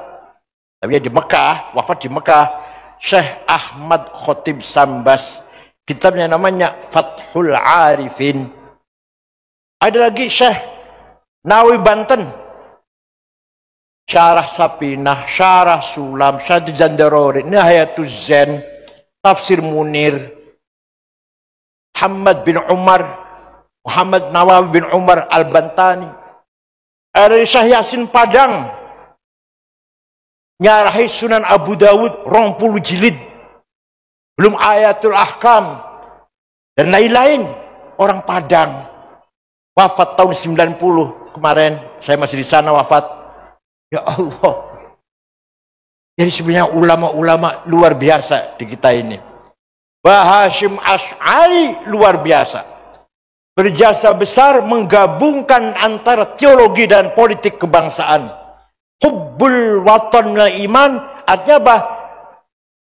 Tapi di Mekah, wafat di Mekah, Syekh Ahmad Khotib Sambas. Kitabnya namanya Fathul Arifin. Ada lagi Syekh Nawawi Banten, Syarah Sapinah, Syarah Sulam, Syarah Jandarori, Nihayatuz Zen, Tafsir Munir, Muhammad bin Umar, Muhammad Nawawi bin Umar Al-Bantani. Ada Syekh Yasin Padang, nyarahi Sunan Abu Dawud 20 jilid, belum Ayatul Ahkam dan lain-lain. Orang Padang, wafat tahun 90 kemarin, saya masih di sana wafat. Ya Allah. Jadi sebenarnya ulama-ulama luar biasa di kita ini. Mbah Hasyim Asy'ari luar biasa. Berjasa besar menggabungkan antara teologi dan politik kebangsaan. Hubbul watan wal iman, artinya apa?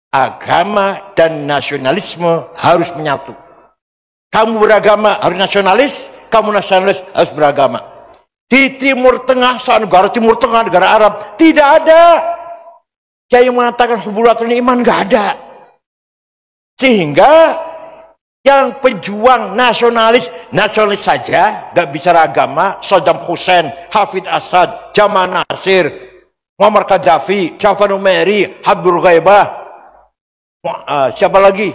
Agama dan nasionalisme harus menyatu. Kamu beragama harus nasionalis, kamu nasionalis harus beragama. Di Timur Tengah, negara Timur Tengah, negara Arab, tidak ada kiai yang mengatakan hubbul watan wal iman, nggak ada. Sehingga yang pejuang nasionalis saja, nggak bicara agama, Saddam Hussein, Hafid Assad, Jamal Nasir, Muammar Gaddafi, Jafar Numeri, Habibur Ghaibah, siapa lagi?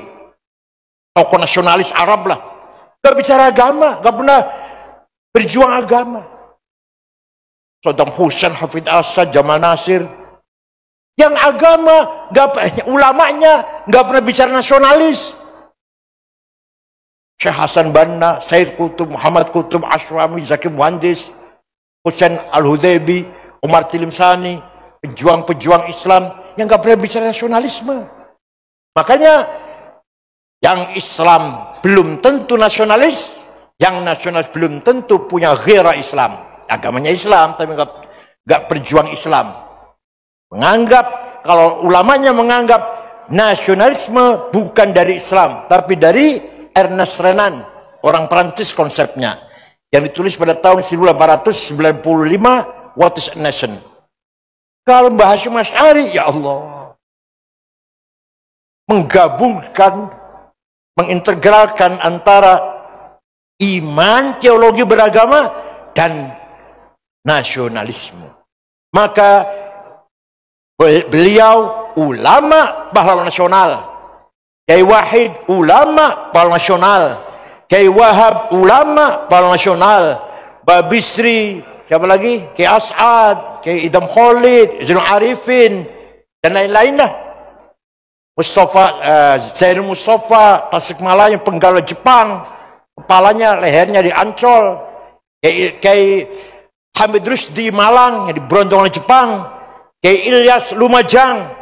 Tokoh nasionalis Arab lah. Nggak bicara agama, nggak pernah berjuang agama. Saddam Hussein, Hafid Assad, Jamal Nasir. Yang agama, ulamanya nggak pernah bicara nasionalis. Syekh Hasan Banna, Said Qutub, Muhammad Qutub, Ashrami, Zaki Muhandis, Hussein Al-Hudaybi, Umar Tilimsani, pejuang-pejuang Islam yang nggak pernah bicara nasionalisme. Makanya yang Islam belum tentu nasionalis, yang nasionalis belum tentu punya ghira Islam. Agamanya Islam, tapi nggak berjuang Islam. Menganggap, kalau ulamanya menganggap nasionalisme bukan dari Islam, tapi dari Ernest Renan, orang Prancis konsepnya, yang ditulis pada tahun 1895, What is a Nation? Kalau Mbah Hasyim Asy'ari, ya Allah, menggabungkan, mengintegralkan antara iman, teologi beragama, dan nasionalisme. Maka beliau ulama pahlawan nasional. Kiai Wahid ulama pahlawan nasional, Kiai Wahab ulama pahlawan nasional, Mbah Bisri, siapa lagi? Kiai As'ad, Kiai Idam Khalid, Zainul Arifin, dan lain-lain lah. Zainul Mustafa, Tasikmalaya, penggawa Jepang, kepalanya, lehernya di Ancol. Kiai Hamid Rusdi Malang, yang diberondong oleh Jepang. Kiai Ilyas Lumajang,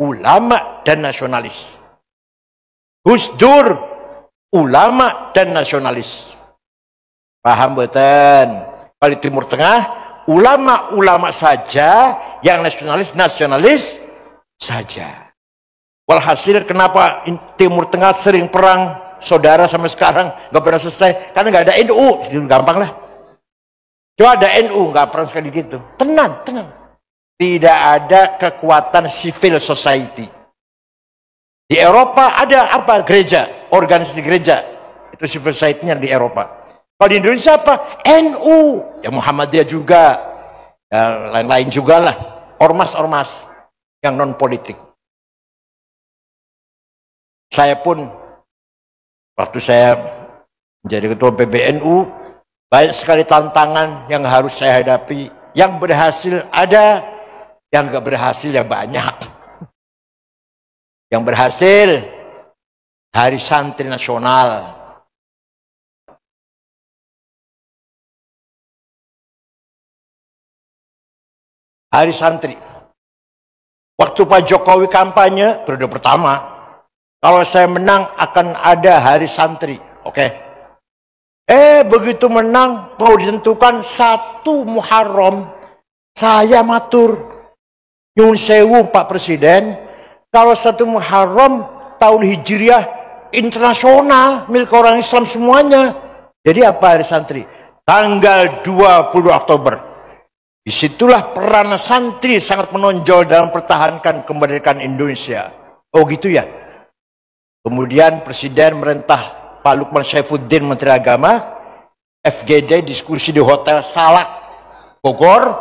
ulama dan nasionalis. Gus Dur, ulama dan nasionalis. Paham betul? Kalau di Timur Tengah, ulama-ulama saja, yang nasionalis saja. Walhasil kenapa Timur Tengah sering perang saudara sampai sekarang nggak pernah selesai? Karena nggak ada NU, gampang lah. Coba ada NU, nggak pernah sekali gitu. Tenang. Tidak ada kekuatan civil society. Di Eropa ada apa? Gereja, organisasi gereja. Itu civil society-nya di Eropa. Kalau di Indonesia apa? NU. Ya Muhammadiyah juga. Ya, lain-lain juga lah. Ormas-ormas yang non-politik. Saya pun, waktu saya menjadi ketua PBNU, Banyak sekali tantangan yang harus saya hadapi. Yang berhasil ada, yang gak berhasil ya banyak. Yang berhasil, Hari Santri Nasional. Hari Santri. Waktu Pak Jokowi kampanye, periode pertama, kalau saya menang akan ada Hari Santri. Oke. Begitu menang, mau ditentukan 1 Muharram, saya matur, nyun sewu Pak Presiden, kalau 1 Muharram tahun Hijriah internasional milik orang Islam semuanya. Jadi apa Hari Santri? Tanggal 20 Oktober. Disitulah peran santri sangat menonjol dalam pertahankan kemerdekaan Indonesia. Oh gitu ya. Kemudian Presiden merintah Pak Lukman Saifuddin Menteri Agama, FGD diskusi di Hotel Salak Bogor,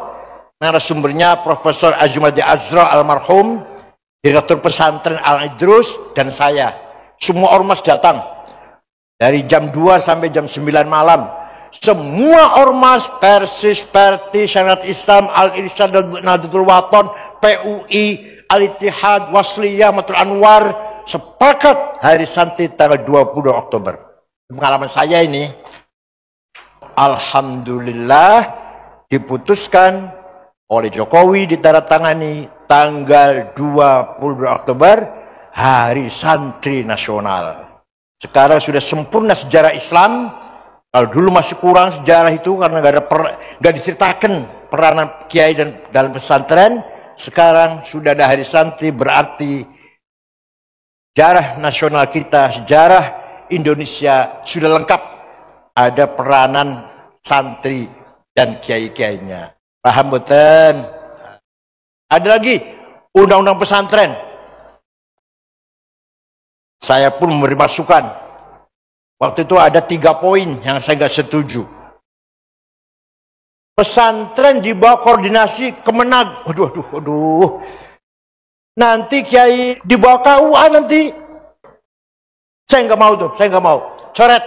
narasumbernya Profesor Azumadi Azra almarhum, Direktur Pesantren Al-Idrus, dan saya. Semua ormas datang dari jam 2 sampai jam 9 malam. Semua ormas, Persis, Perti, Syariat Islam, Al-Irsyad, Nahdlatul Wathon, PUI, Al-Ittihad, Wasliyah, Matul Anwar sepakat Hari Santri tanggal 20 Oktober. Pengalaman saya ini, alhamdulillah diputuskan oleh Jokowi, ditandatangani tanggal 20 Oktober Hari Santri Nasional. Sekarang sudah sempurna sejarah Islam. Kalau dulu masih kurang sejarah itu karena nggak diceritakan peranan kiai dan dalam pesantren. Sekarang sudah ada Hari Santri, berarti sejarah nasional kita, sejarah Indonesia sudah lengkap. Ada peranan santri dan kiai-kiainya. Paham betul? Ada lagi undang-undang pesantren. Saya pun memberi masukan. Waktu itu ada 3 poin yang saya nggak setuju. Pesantren di bawah koordinasi Kemenag. Aduh. Nanti kiai di bawah KUA nanti. Saya nggak mau tuh, saya nggak mau. Coret.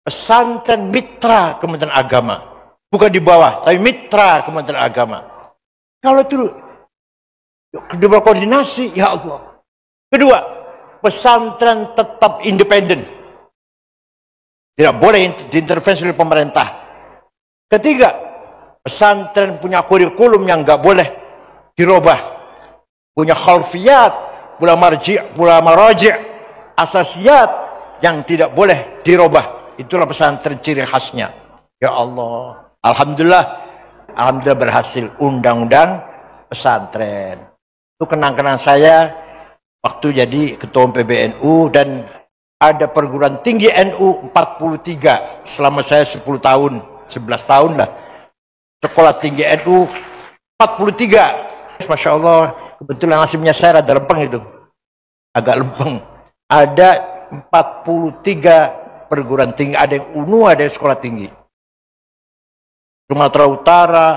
Pesantren mitra Kementerian Agama. Bukan di bawah, tapi mitra Kementerian Agama. Kalau itu di bawah koordinasi, ya Allah. Kedua, pesantren tetap independen. Tidak boleh diintervensi oleh pemerintah. Ketiga, pesantren punya kurikulum yang nggak boleh dirubah. Punya khalfiyat, pula marji', asasiyat yang tidak boleh dirubah. Itulah pesantren ciri khasnya. Ya Allah. Alhamdulillah berhasil undang-undang pesantren. Itu kenang-kenang saya waktu jadi ketua PBNU, dan ada perguruan tinggi NU 43 selama saya 10 tahun, 11 tahun lah. Sekolah tinggi NU 43. Masya Allah, kebetulan nasibnya saya rada lempeng itu. Agak lempeng. Ada 43 perguruan tinggi, ada yang UNU, ada yang sekolah tinggi. Sumatera Utara,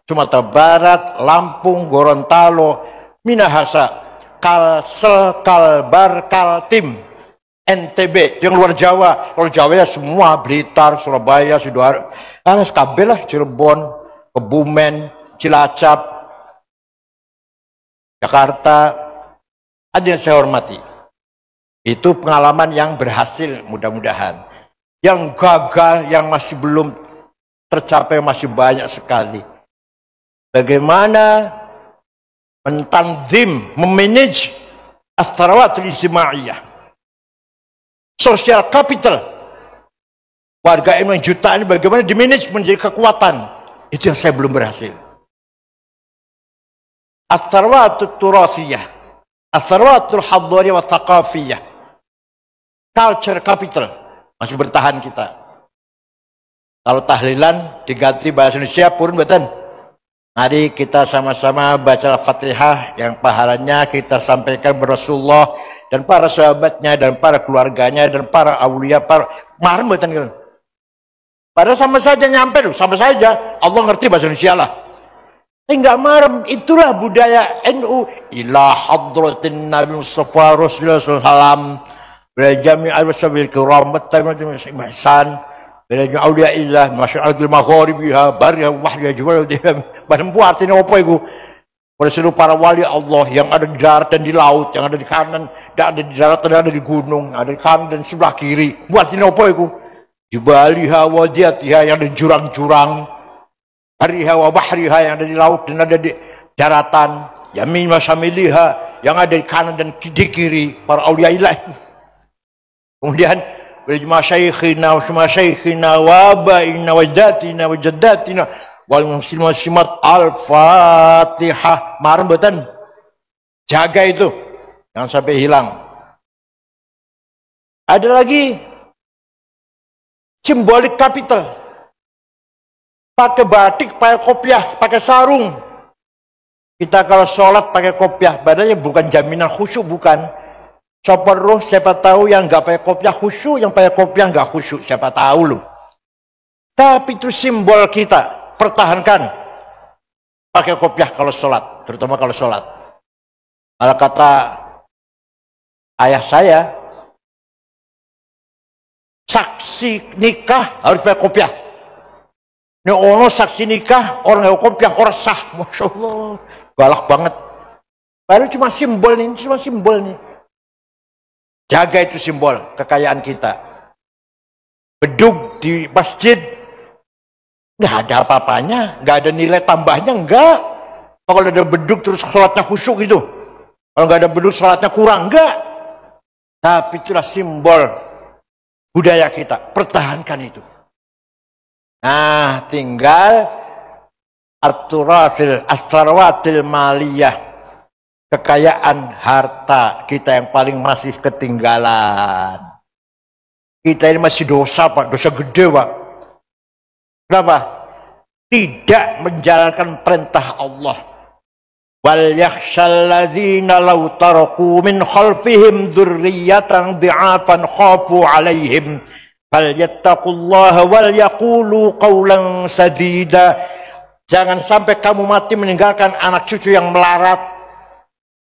Sumatera Barat, Lampung, Gorontalo, Minahasa, Kalsel, Kalbar, Kaltim, NTB, yang luar Jawa ya semua, Blitar, Surabaya, Sidoarjo, SKB lah, Cirebon, Kebumen, Cilacap, Jakarta. Ada yang saya hormati. Itu pengalaman yang berhasil, mudah-mudahan. Yang gagal, yang masih belum tercapai masih banyak sekali. Bagaimana mentanzim, memanage as-sarawat al-ijtimaiyah, social capital warga yang jutaan, bagaimana dimanage menjadi kekuatan. Itu yang saya belum berhasil. As-sarwatul turasiyah, as-sarwatul hadhariyah wa thaqafiyah, culture capital masih bertahan kita. Kalau tahlilan diganti bahasa Indonesia purun betul. Mari kita sama-sama baca Al-Fatihah yang pahalanya kita sampaikan kepada Rasulullah dan para sahabatnya dan para keluarganya dan para awliya, para marem betul gitu. Padahal sama saja nyampe loh, sama saja. Allah ngerti bahasa Indonesia lah. Enggak marem, itulah budaya NU. Ila hadratin Nabi Mustafa Rasulullah SAW, bila jami' al-washabil kiram, ihsan, Bedanya aulia illah masyarakat magharibiha bariha wahdiha jubal banempu artinya apa itu? Pada seluruh para wali Allah yang ada di darat dan di laut, yang ada di kanan, yang ada di darat dan ada di gunung, ada di kanan dan sebelah kiri. Buat ini apa itu? Jibaliha wa diyatiha yang ada di jurang-jurang, bariha wa bahriha yang ada di laut dan ada di daratan, yamin wa samiliha yang ada di kanan dan di kiri para aulia ilah. Kemudian masyaikhina wa masyaikhina wa abaina wa jaddatina wa jaddatina wal muslimat al-fatihah. Marem mboten? Jaga itu jangan sampai hilang. Ada lagi simbolik kapital, pakai batik, pakai kopiah, pakai sarung. Kita kalau sholat pakai kopiah, badannya bukan jaminan khusyuk, bukan. Sopor roh, siapa tahu yang nggak pakai kopiah khusyuk, yang pakai kopiah nggak khusyuk, siapa tahu loh. Tapi itu simbol kita, pertahankan. Pakai kopiah kalau sholat, terutama kalau sholat. Kalau kata ayah saya, saksi nikah harus pakai kopiah. Ini ono saksi nikah orang yang kopiah orang sah, masya Allah, galak banget. Padahal cuma simbol nih, cuma simbol nih. Jaga itu simbol kekayaan kita. Bedug di masjid nggak ada apa-apanya, nggak ada nilai tambahnya, enggak. Kalau ada bedug terus sholatnya khusyuk gitu, kalau nggak ada bedug sholatnya kurang, enggak. Tapi itulah simbol budaya kita, pertahankan itu. Nah, tinggal at-turathil maliyah, kekayaan harta kita yang paling masih ketinggalan. Kita ini masih dosa, Pak, dosa gede, Pak. Kenapa? Tidak menjalankan perintah Allah. Wal yakhshal ladzina law taraku min khalfihim dzurriyyatan dhi'afan khafu 'alaihim falyattaqullaha wal yaqulu qawlan sadida. Jangan sampai kamu mati meninggalkan anak cucu yang melarat.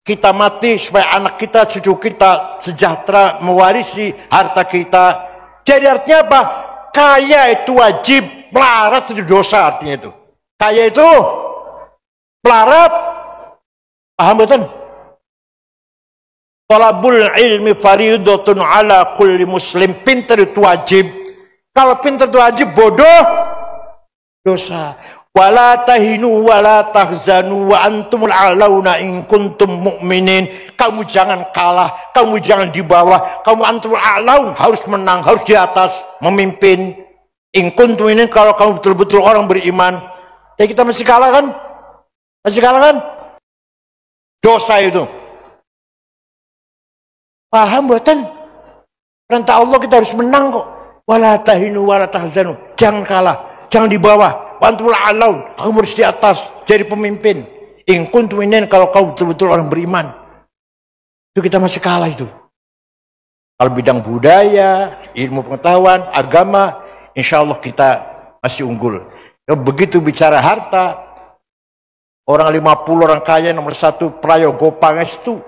Kita mati supaya anak kita, cucu kita sejahtera mewarisi harta kita. Jadi artinya apa? Kaya itu wajib, melarat itu dosa, artinya itu. Kaya itu melarat. Paham betul? Talabul ilmi faridatun ala kulli muslim. Pintar itu wajib. Kalau pintar itu wajib, bodoh dosa. Wala tahinu wala tahzanu wa antumul a'launa in kuntum mu'minin. Kamu jangan kalah, kamu jangan di bawah, kamu antumul a'laun, harus menang, harus di atas, memimpin. In kuntum mu'minin, kalau kamu betul-betul orang beriman. Tapi kita masih kalah kan? Masih kalah kan? Dosa itu. Paham buatan? Perintah Allah kita harus menang kok. Wala tahinu wala tahzanu. Jangan kalah, jangan di bawah. Wantul alaun, kamu harus di atas, jadi pemimpin. In kuntum mu'minin, kalau kamu betul-betul orang beriman. Itu kita masih kalah itu. Kalau bidang budaya, ilmu pengetahuan, agama, insya Allah kita masih unggul. Begitu bicara harta, orang 50 orang kaya nomor 1 Prayogo Pangestu,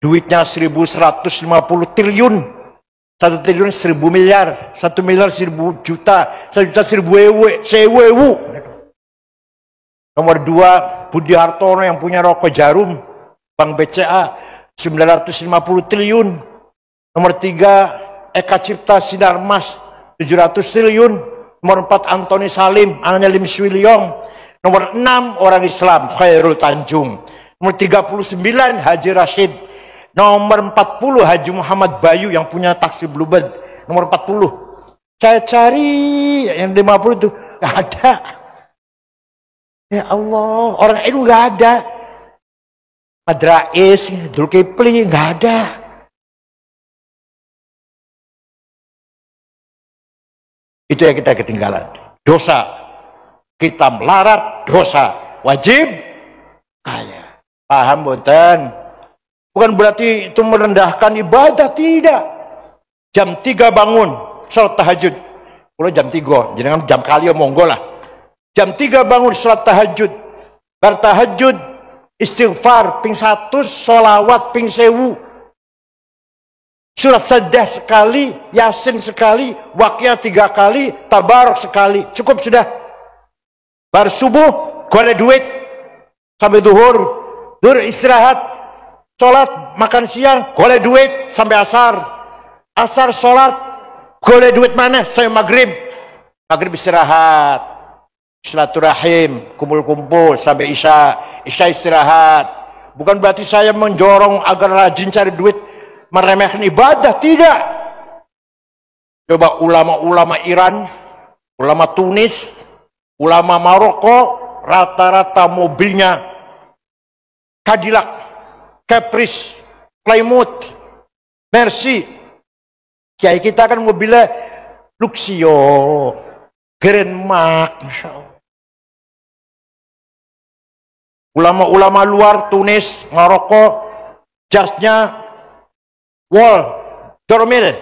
duitnya 1.150 triliun. 1 triliun 1.000 miliar, 1 miliar 1.000 juta, 1 juta 1.000 sewu. Nomor 2 Budi Hartono yang punya Rokok Jarum, Bank BCA 950 triliun. Nomor 3 Eka Cipta Sinarmas 700 triliun. Nomor 4 Antoni Salim, anaknya Lim Swee Leong. Nomor 6 orang Islam Khairul Tanjung. Nomor 39 Haji Rashid. Nomor 40 Haji Muhammad Bayu yang punya taksi Bluebird. Nomor 40. Saya cari yang 50 itu nggak ada. Ya Allah, orang itu nggak ada. Madrais, Zulkifli nggak ada. Itu yang kita ketinggalan. Dosa. Kita melarat, dosa. Wajib kaya. Paham boten? Bukan berarti itu merendahkan ibadah, tidak. Jam 3 bangun, sholat tahajud. Kalau jam 3, jangan jam kali ya monggo lah. Jam 3 bangun, sholat tahajud. Bertahajud, istighfar, ping 100, sholawat, ping 1000. Surat Sajdah sekali, Yasin sekali, Waqiah 3 kali, Tabarok sekali. Cukup sudah. Baru subuh, golek duit. Sampai duhur. Duhur istirahat. Sholat, makan siang, golek duit. Sampai asar. Asar sholat, golek duit mana? Sampai maghrib. Maghrib istirahat. Silaturahim, kumpul-kumpul sampai isya. Isya istirahat. Bukan berarti saya mendorong agar rajin cari duit, meremehkan ibadah, tidak. Coba ulama-ulama Iran, ulama Tunis, ulama Maroko, rata-rata mobilnya Cadillac, Caprice, Plymouth, Mercy. Kiai kita kan mobilnya Luxio, Grand Mark, Masya Allah. Ulama-ulama luar Tunis, Maroko, jasnya Wall, Dormil,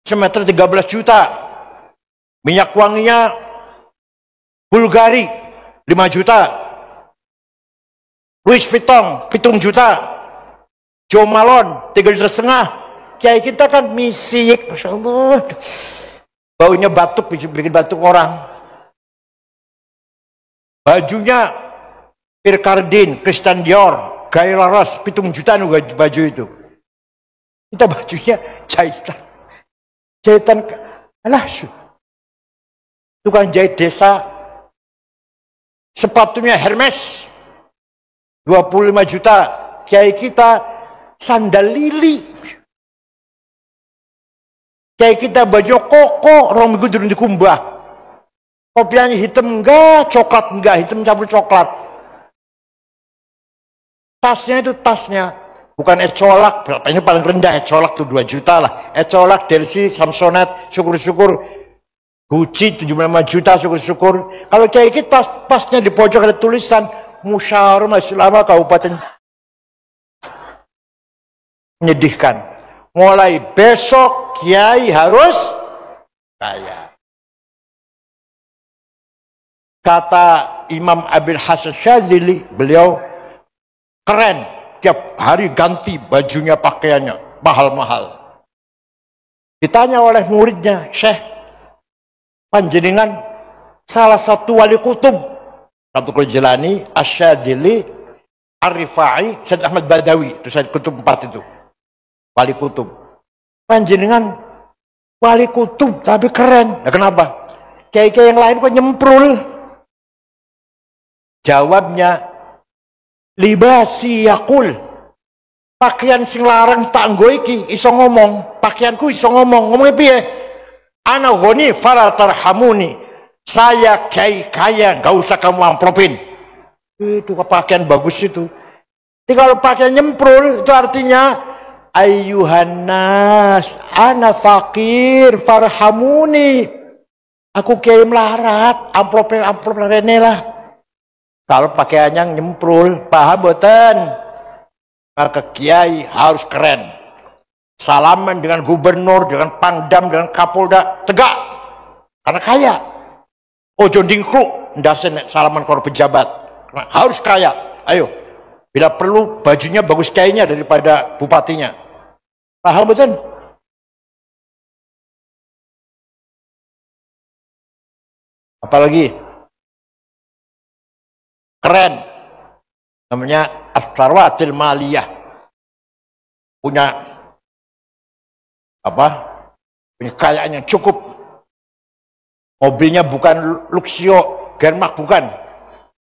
semeter 13 juta. Minyak wanginya Bulgari, 5 juta. Louis Vuitton, 7 juta. Joe Malone, 3,5 juta. Kiai kita kan misik, Masya Allah. Baunya batuk, bikin batuk orang. Bajunya Pierre Cardin, Christian Dior, Gaila Ross, 7 juta baju itu. Kita bajunya jahitan. Jahitan, alah, tukang jahit desa. Sepatunya Hermes, 25 juta. Kiai kita sandal lili. Kiai kita baju koko, orang minggu turun di kumbah. Kopiannya hitam enggak, coklat enggak, hitam campur coklat. Tasnya itu tasnya. Bukan ecolak, ini paling rendah ecolak tuh 2 juta lah. Ecolak, Delsi, Samsonite, syukur-syukur. Gucci 75 juta, syukur-syukur. Kalau kayak kita tasnya di pojok ada tulisan Musyawarah Majelis Ulama Kabupaten. Menyedihkan. Mulai besok kiai harus kaya. Kata Imam Abil Hasan Syadzili, beliau keren. Tiap hari ganti bajunya, pakaiannya, mahal-mahal. Ditanya oleh muridnya, Syekh, panjenengan salah satu wali kutub, Abdul Jilani, Asyadzili, Ar-Rifai, Said Ahmad Badawi, itu Said Kutub 4 itu, wali kutub. Panjenengan wali kutub, tapi keren. Nah, kenapa? Kiai-kiai yang lain kok nyemprul? Jawabnya, libasi yakul, pakaian sing larang tak nggo iki iso ngomong, pakaianku iso ngomong piye? Ana goni fala tarhamuni, saya kaya nggak usah kamu amplopin. Itu pakaian bagus itu. Jadi kalau pakaian nyemprul itu artinya ayyuhannas ana fakir farhamuni, aku kiai melarat, amplop rene lah. Kalau pakaiannya nyemprul, paham boten? Maka kiai harus keren. Salaman dengan gubernur, dengan pangdam, dengan kapolda, tegak. Karena kaya. Ojo dingkluk, ndasen salaman karo pejabat. Harus kaya. Ayo. Bila perlu bajunya bagus kiainya daripada bupatinya. Paham boten? Apalagi? Keren, namanya As-Sarwatil Maliyah, punya apa? Punya kekayaan yang cukup. Mobilnya bukan Luxio, Grand Mark bukan,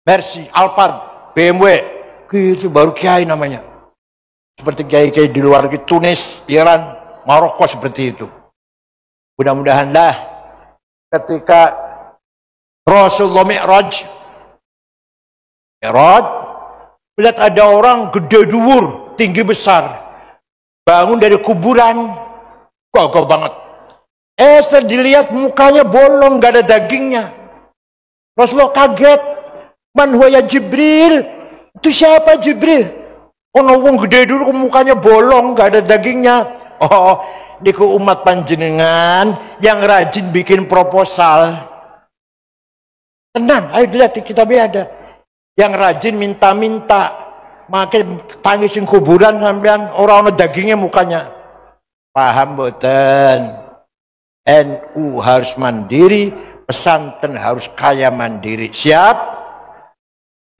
Mercy, Alphard, BMW, gitu baru kiai namanya. Seperti kiai-kiai di luar negeri, Tunis, Iran, Maroko seperti itu. Mudah-mudahan lah ketika Rasulullah Mi'raj, melihat ada orang gede dhuwur, tinggi besar, bangun dari kuburan, gagah banget. Setelah dilihat mukanya bolong, gak ada dagingnya. Rasulullah kaget, man huwa ya Jibril, itu siapa Jibril? Ono wong gede dhuwur mukanya bolong, gak ada dagingnya. Oh, diku umat panjenengan yang rajin bikin proposal. Tenang, ayo dilihat di kitabnya ada. Yang rajin minta-minta, makin tangisin kuburan sampean orang dagingnya mukanya. Paham boten? NU harus mandiri, pesantren harus kaya mandiri. Siap?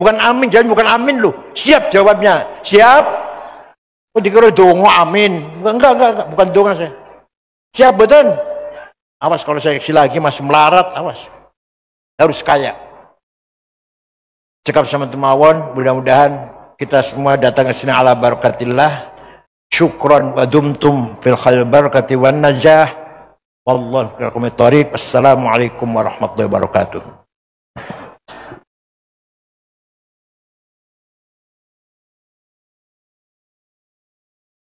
Bukan amin, jangan bukan amin loh. Siap jawabnya. Siap? Oh dikira dongo amin. Enggak, bukan dongo saya. Siap betul? Awas kalau saya isi lagi masih melarat, awas. Harus kaya. Cekap sama temawon, mudah-mudahan kita semua datang ke sini ala barakatillah. Syukran wa dumtum fil khair barakati wan najah. Wallahu a'lam. Assalamualaikum warahmatullahi wabarakatuh.